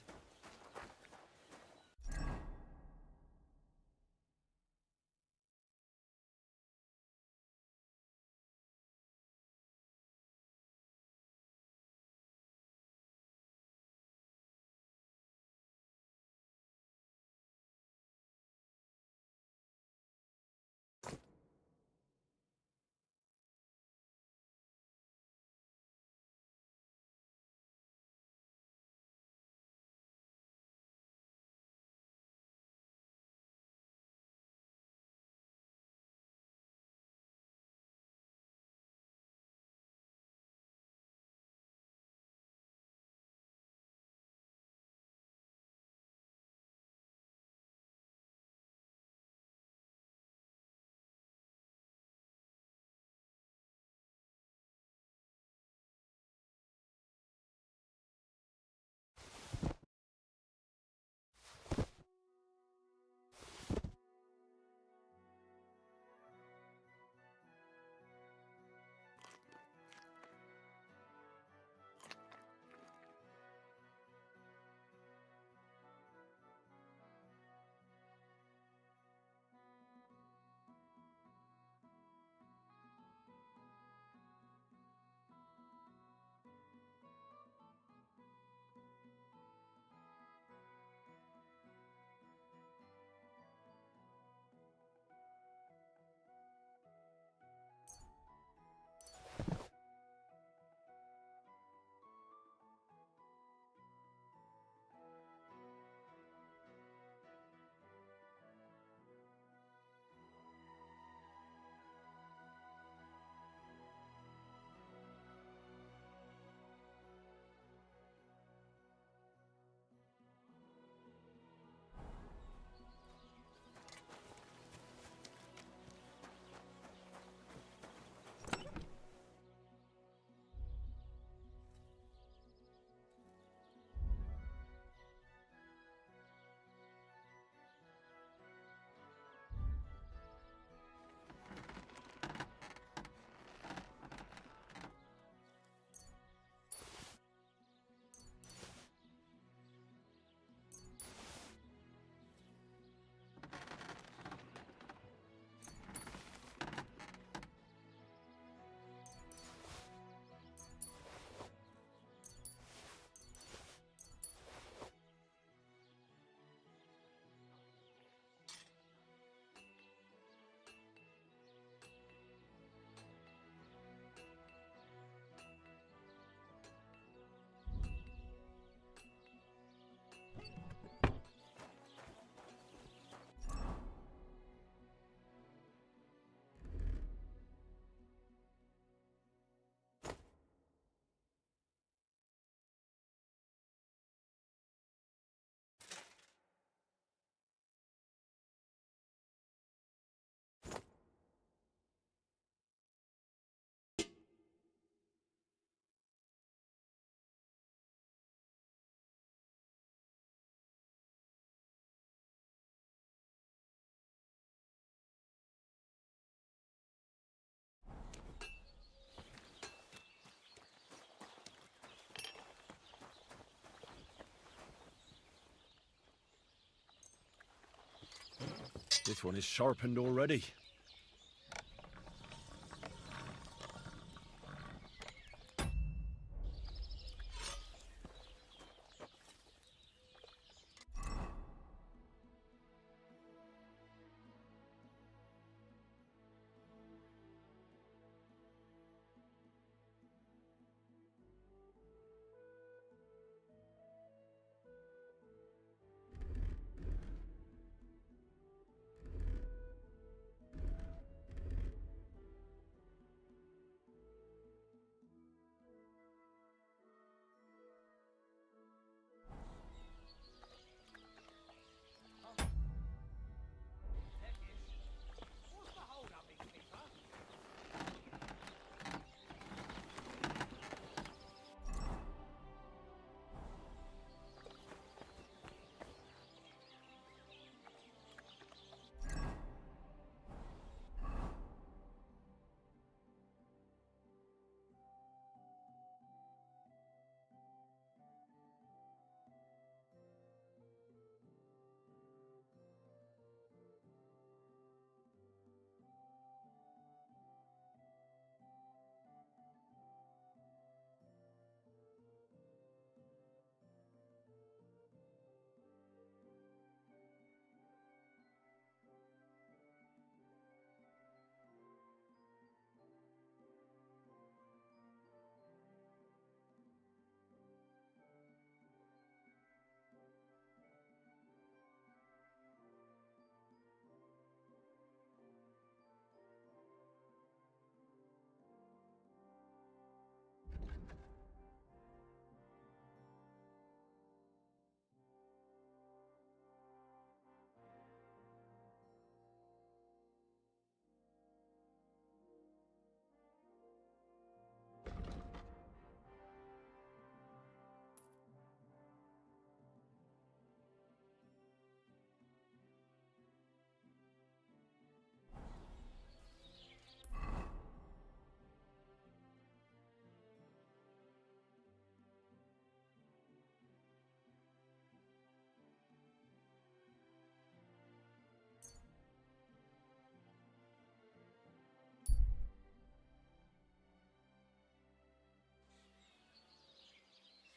This one is sharpened already.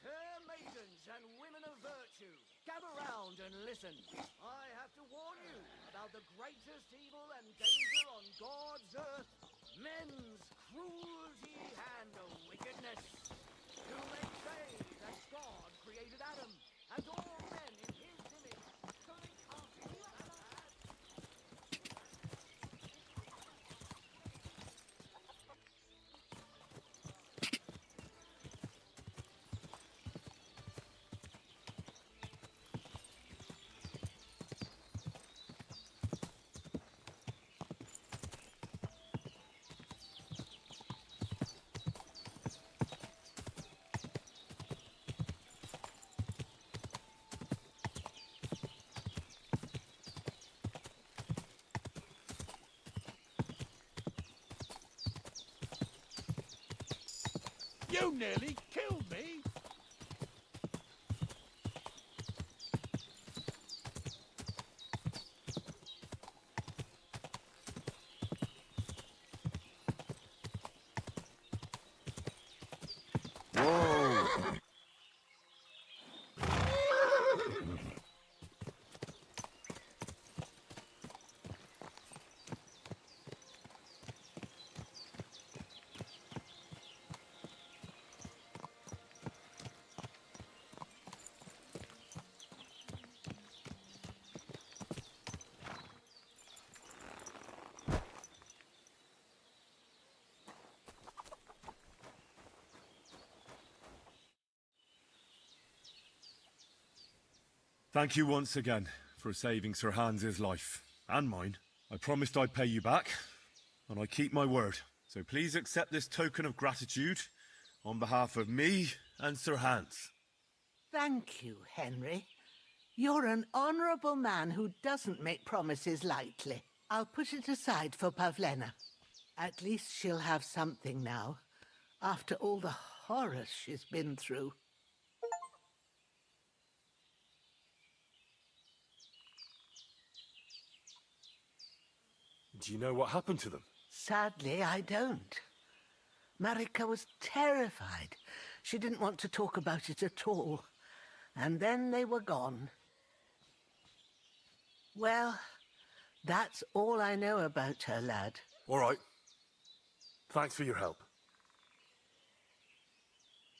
Fair maidens and women of virtue, gather round and listen. I have to warn you about the greatest evil and danger on God's earth. Men's cruelty and wickedness. You may say that God created Adam and all men in his image, so they can't be bad. You nearly killed me! Thank you once again for saving Sir Hans's life, and mine. I promised I'd pay you back, and I keep my word. So please accept this token of gratitude on behalf of me and Sir Hans. Thank you, Henry. You're an honourable man who doesn't make promises lightly. I'll put it aside for Pavlena. At least she'll have something now, after all the horrors she's been through. Do you know what happened to them? Sadly, I don't. Marika was terrified. She didn't want to talk about it at all. And then they were gone. Well, that's all I know about her, lad. All right. Thanks for your help.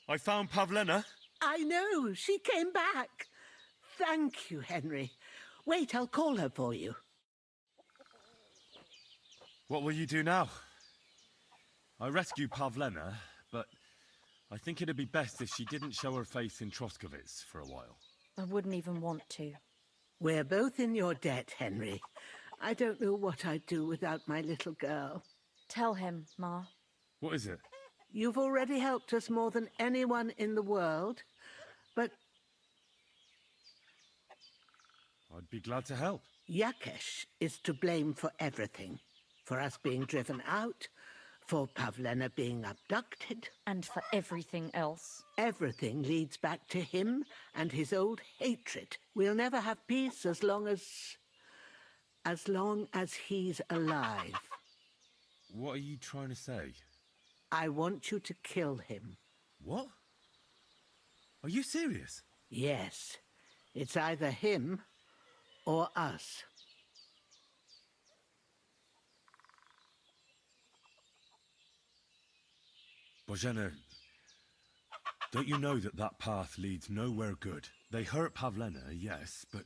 I found Pavlena. I know. She came back. Thank you, Henry. Wait, I'll call her for you. What will you do now? I rescued Pavlena, but I think it'd be best if she didn't show her face in Troskovitz for a while. I wouldn't even want to. We're both in your debt, Henry. I don't know what I'd do without my little girl. Tell him, Ma. What is it? You've already helped us more than anyone in the world, but I'd be glad to help. Yakesh is to blame for everything. For us being driven out, for Pavlena being abducted. And for everything else. Everything leads back to him and his old hatred. We'll never have peace as long as he's alive. What are you trying to say? I want you to kill him. What? Are you serious? Yes. It's either him or us. Bozhena, don't you know that that path leads nowhere good? They hurt Pavlena, yes, but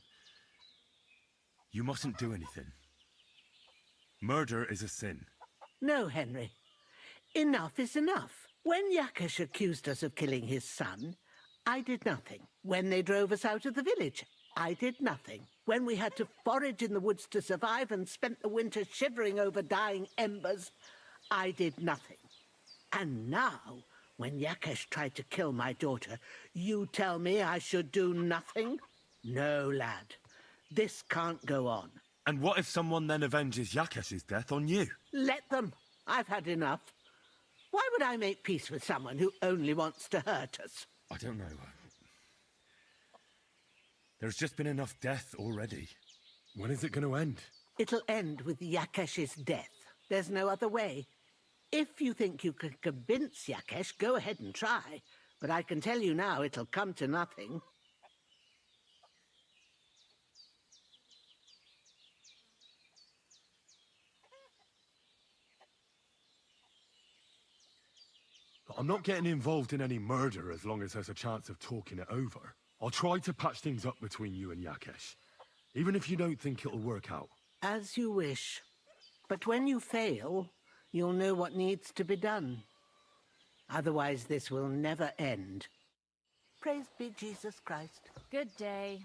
you mustn't do anything. Murder is a sin. No, Henry. Enough is enough. When Yakesh accused us of killing his son, I did nothing. When they drove us out of the village, I did nothing. When we had to forage in the woods to survive and spent the winter shivering over dying embers, I did nothing. And now, when Yakesh tried to kill my daughter, you tell me I should do nothing? No, lad. This can't go on. And what if someone then avenges Yakesh's death on you? Let them. I've had enough. Why would I make peace with someone who only wants to hurt us? I don't know. There's just been enough death already. When is it going to end? It'll end with Yakesh's death. There's no other way. If you think you can convince Yakesh, go ahead and try. But I can tell you now, it'll come to nothing. I'm not getting involved in any murder as long as there's a chance of talking it over. I'll try to patch things up between you and Yakesh, even if you don't think it'll work out. As you wish. But when you fail, you'll know what needs to be done. Otherwise, this will never end. Praise be Jesus Christ. Good day.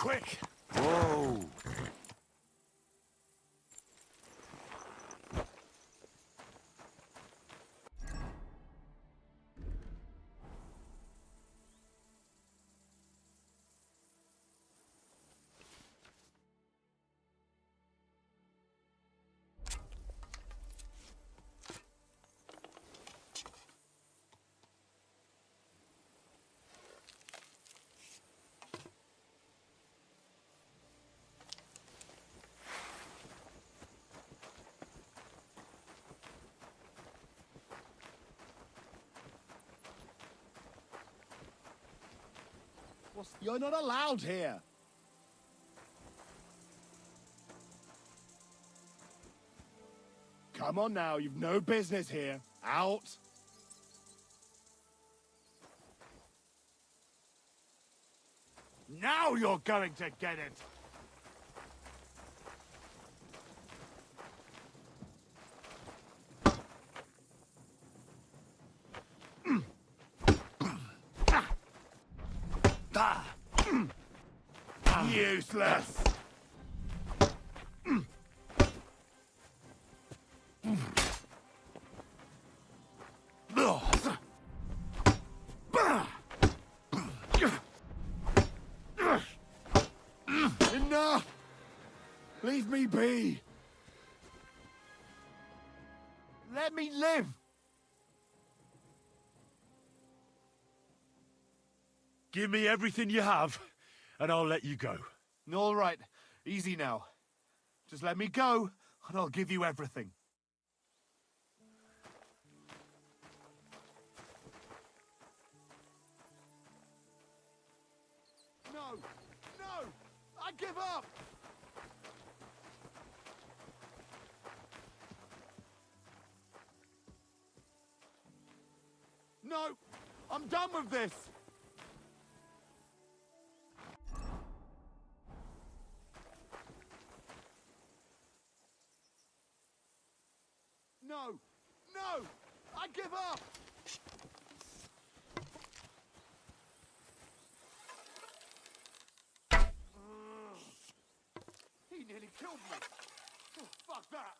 quick! Whoa! You're not allowed here! Come on now, you've no business here. Out! Now you're going to get it! Useless! Enough! Leave me be! Let me live! Give me everything you have, and I'll let you go. All right, easy now. Just let me go, and I'll give you everything. No! No! I give up! No! I'm done with this! No! No! I give up! He nearly killed me! Oh, fuck that!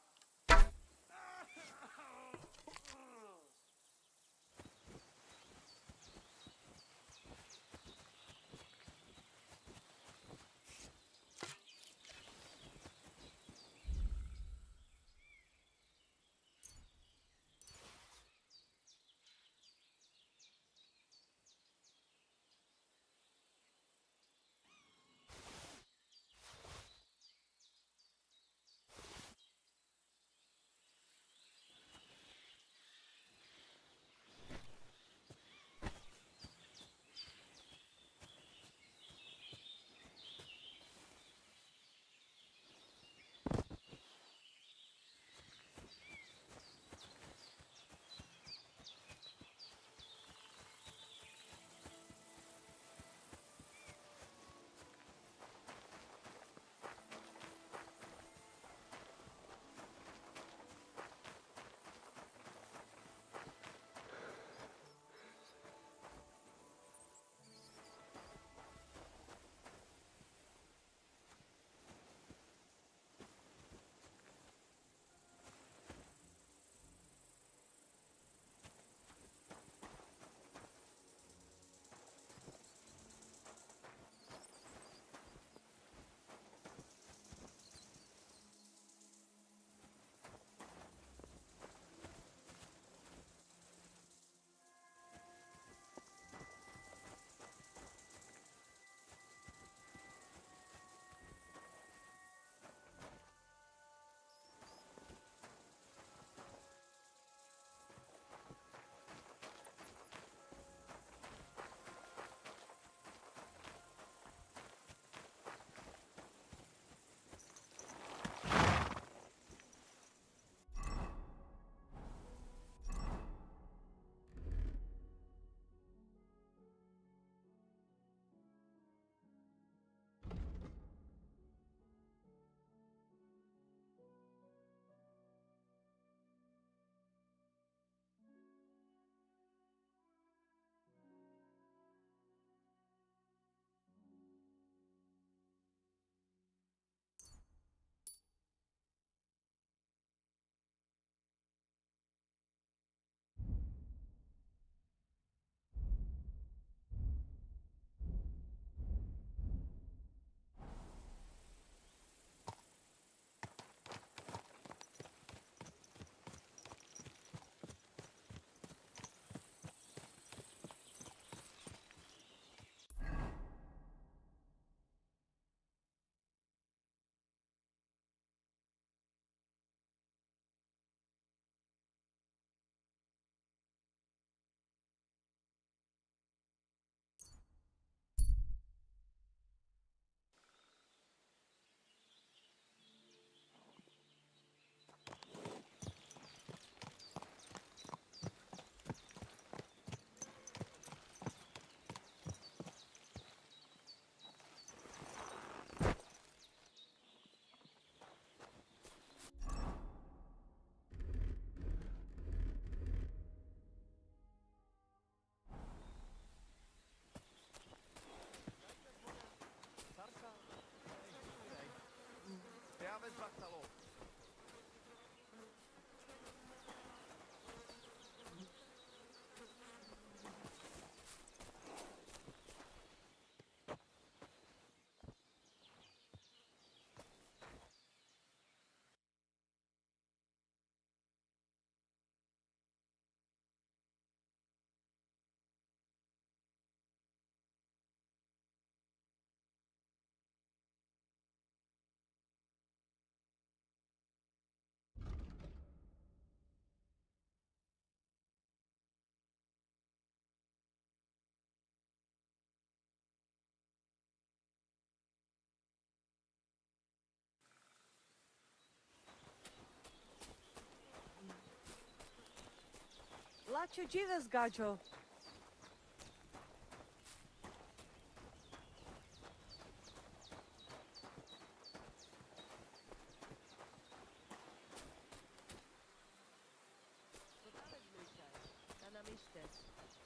Lacho Jesus, gacho.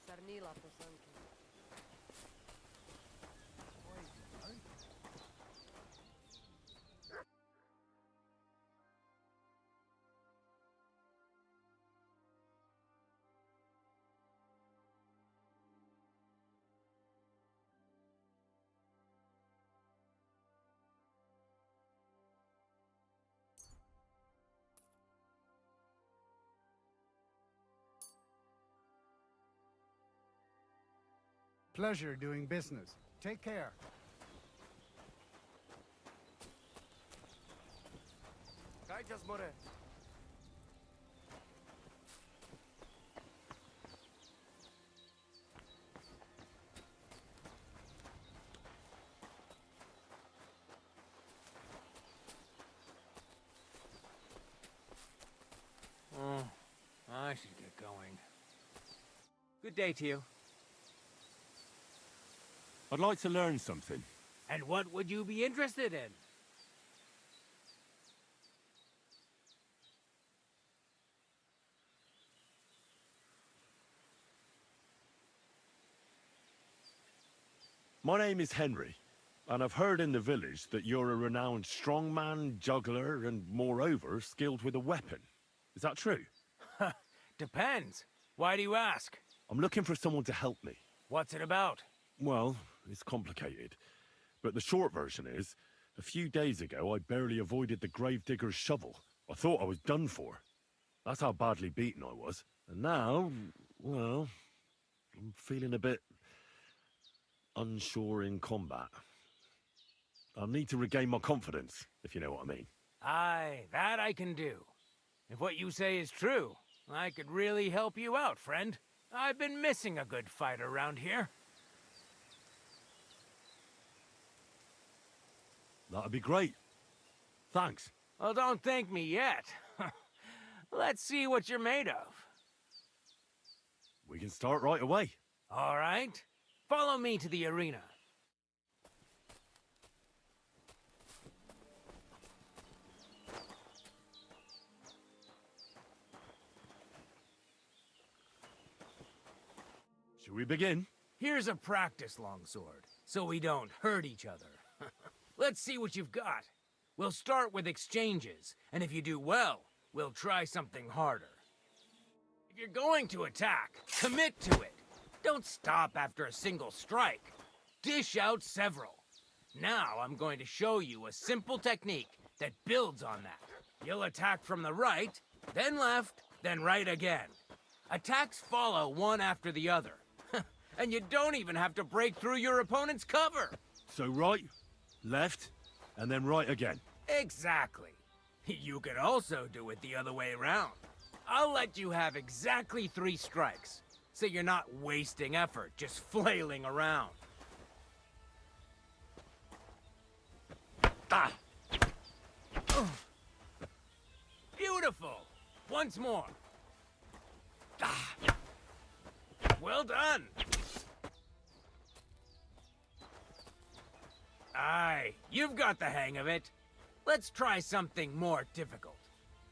Sarnila poslanky. Pleasure doing business. Take care. Kajtas more. Oh, I should get going. Good day to you. I'd like to learn something. And what would you be interested in? My name is Henry, and I've heard in the village that you're a renowned strongman, juggler, and moreover, skilled with a weapon. Is that true? Depends. Why do you ask? I'm looking for someone to help me. What's it about? Well, it's complicated. But the short version is, a few days ago I barely avoided the gravedigger's shovel. I thought I was done for. That's how badly beaten I was. And now, well, I'm feeling a bit unsure in combat. I'll need to regain my confidence, if you know what I mean. Aye, that I can do. If what you say is true, I could really help you out, friend. I've been missing a good fight around here. That'd be great. Thanks. Well, don't thank me yet. Let's see what you're made of. We can start right away. All right. Follow me to the arena. Should we begin? Here's a practice longsword, so we don't hurt each other. Let's see what you've got. We'll start with exchanges, and if you do well, we'll try something harder. If you're going to attack, commit to it. Don't stop after a single strike. Dish out several. Now I'm going to show you a simple technique that builds on that. You'll attack from the right, then left, then right again. Attacks follow one after the other. And you don't even have to break through your opponent's cover. So right, left, and then right again. Exactly. You could also do it the other way around. I'll let you have exactly 3 strikes, so you're not wasting effort just flailing around. Ah. Beautiful! Once more. Ah. Well done! Aye, you've got the hang of it. Let's try something more difficult.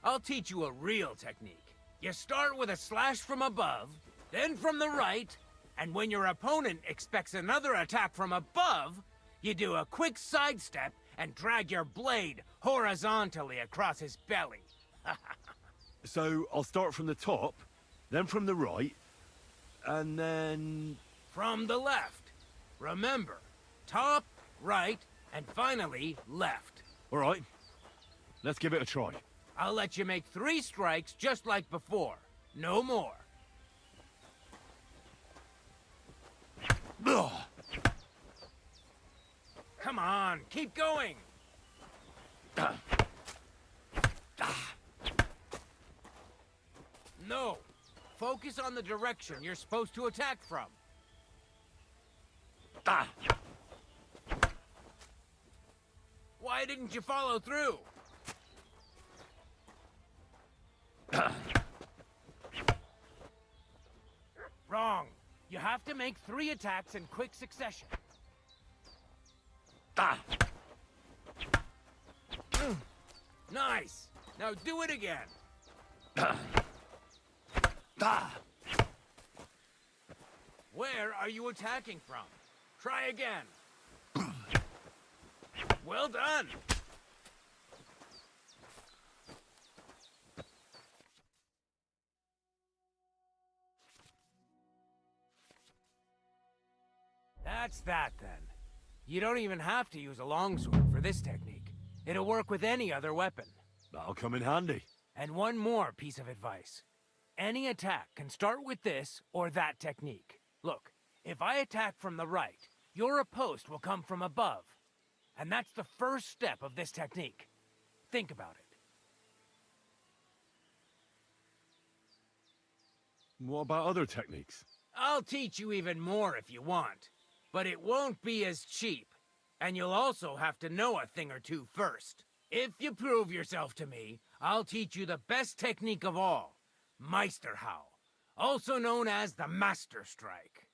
I'll teach you a real technique. You start with a slash from above, then from the right, and when your opponent expects another attack from above, you do a quick sidestep and drag your blade horizontally across his belly. So I'll start from the top, then from the right, and then... From the left. Remember, top, right, and finally left. All right. Let's give it a try. I'll let you make 3 strikes just like before. No more. Ugh. Come on, keep going. No. Focus on the direction you're supposed to attack from. Why didn't you follow through? Wrong. You have to make 3 attacks in quick succession. Nice. Now do it again. Where are you attacking from? Try again. Well done. That's that, then. You don't even have to use a longsword for this technique. It'll work with any other weapon. That'll come in handy. And one more piece of advice. Any attack can start with this or that technique. Look, if I attack from the right, your riposte will come from above. And that's the first step of this technique. Think about it. What about other techniques? I'll teach you even more if you want. But it won't be as cheap. And you'll also have to know a thing or two first. If you prove yourself to me, I'll teach you the best technique of all. Meisterhau, also known as the Master Strike.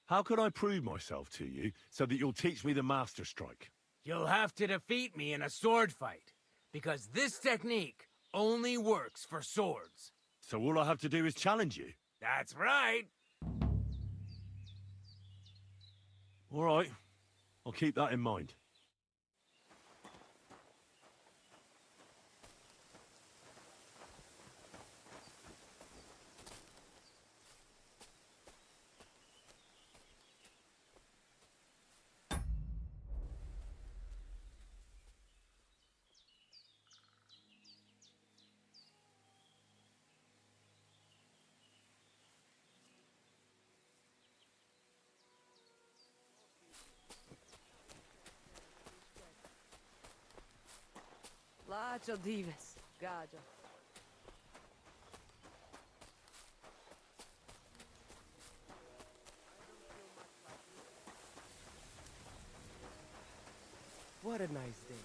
How can I prove myself to you so that you'll teach me the Master Strike? You'll have to defeat me in a sword fight, because this technique only works for swords. So all I have to do is challenge you? That's right. All right. I'll keep that in mind. Lacho dives, gajo. What a nice day.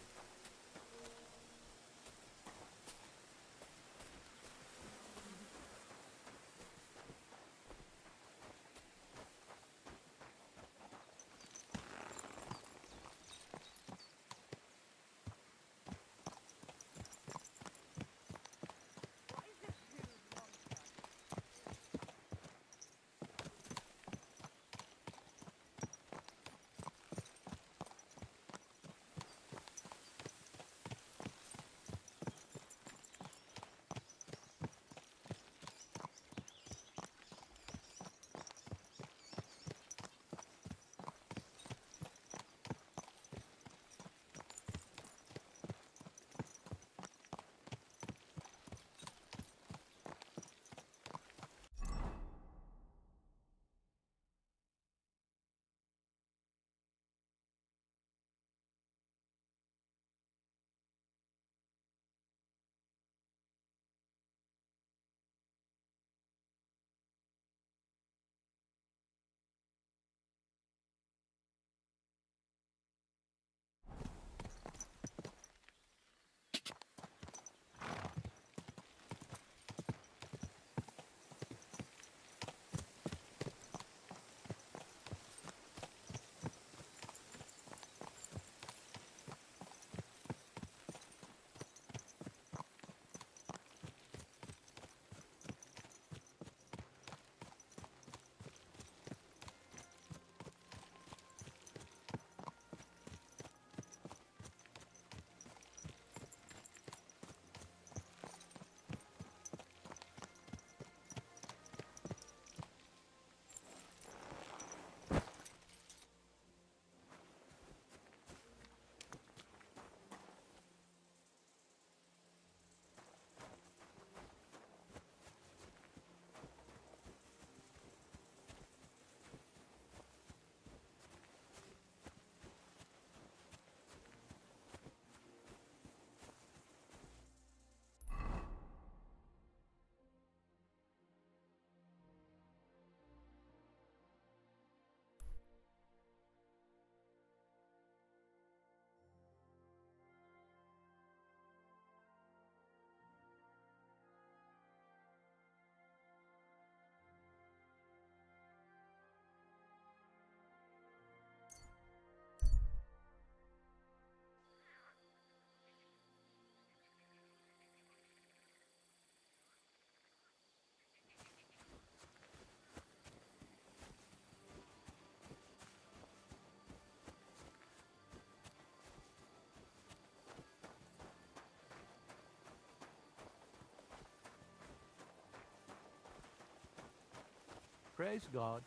Praise God.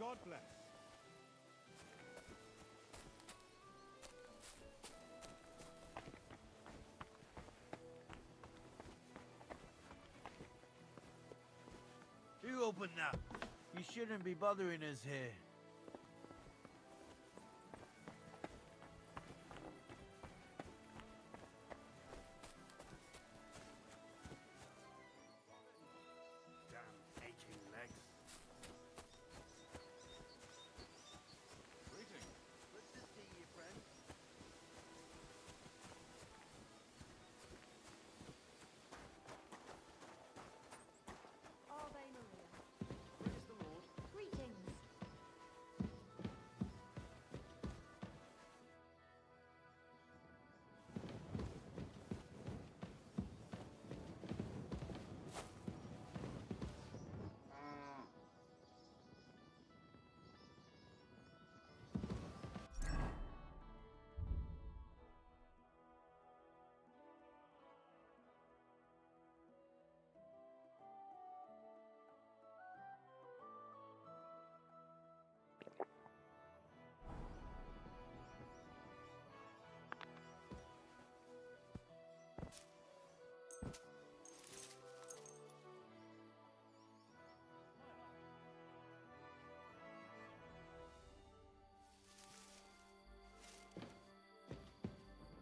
God bless. You open that. You shouldn't be bothering us here. Damn aching legs. Greetings. Good to see you, friend. Ave Maria. Praise the Lord. Greetings.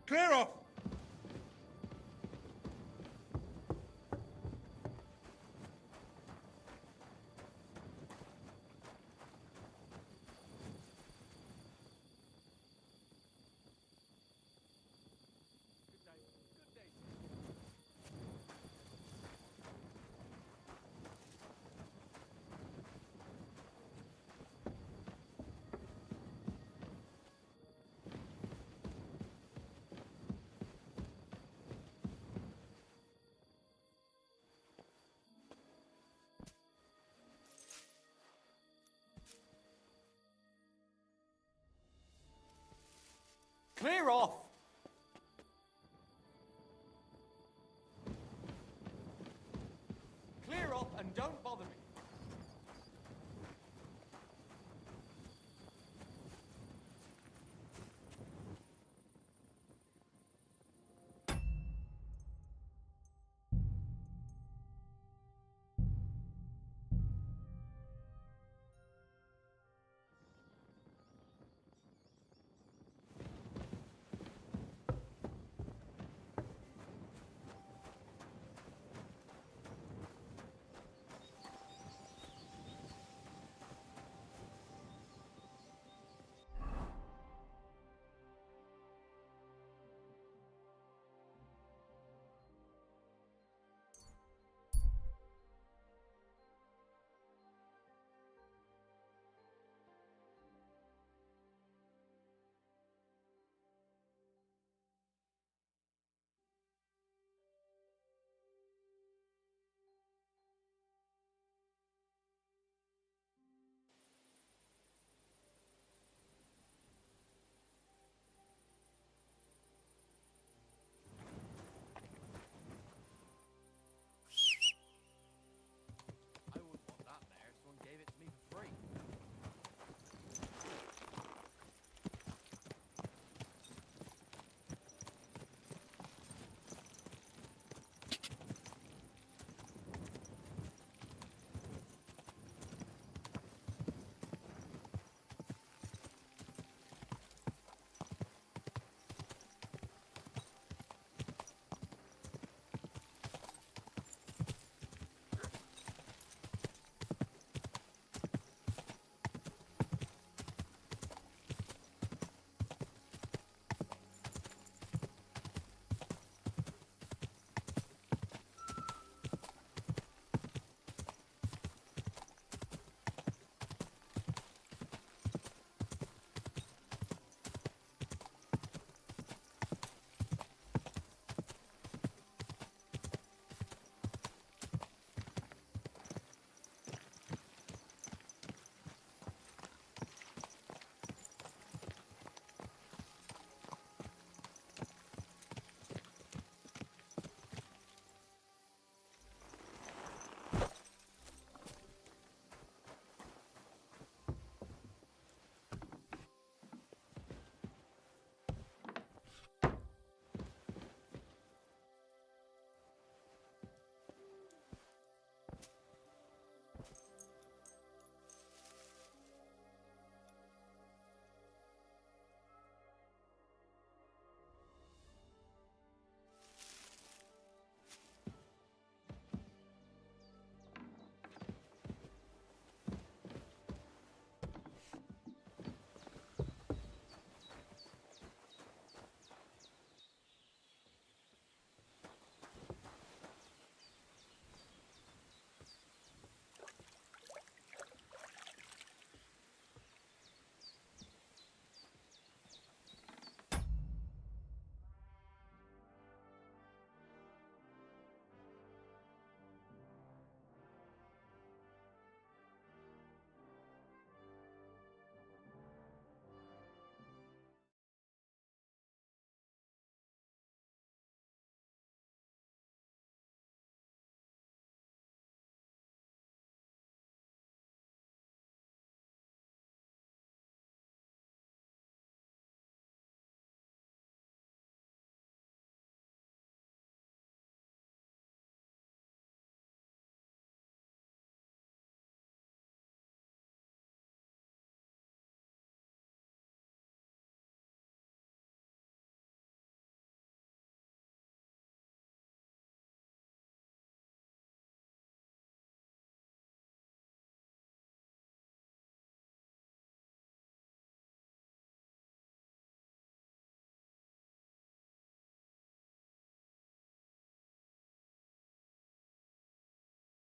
Clear off! Clear off!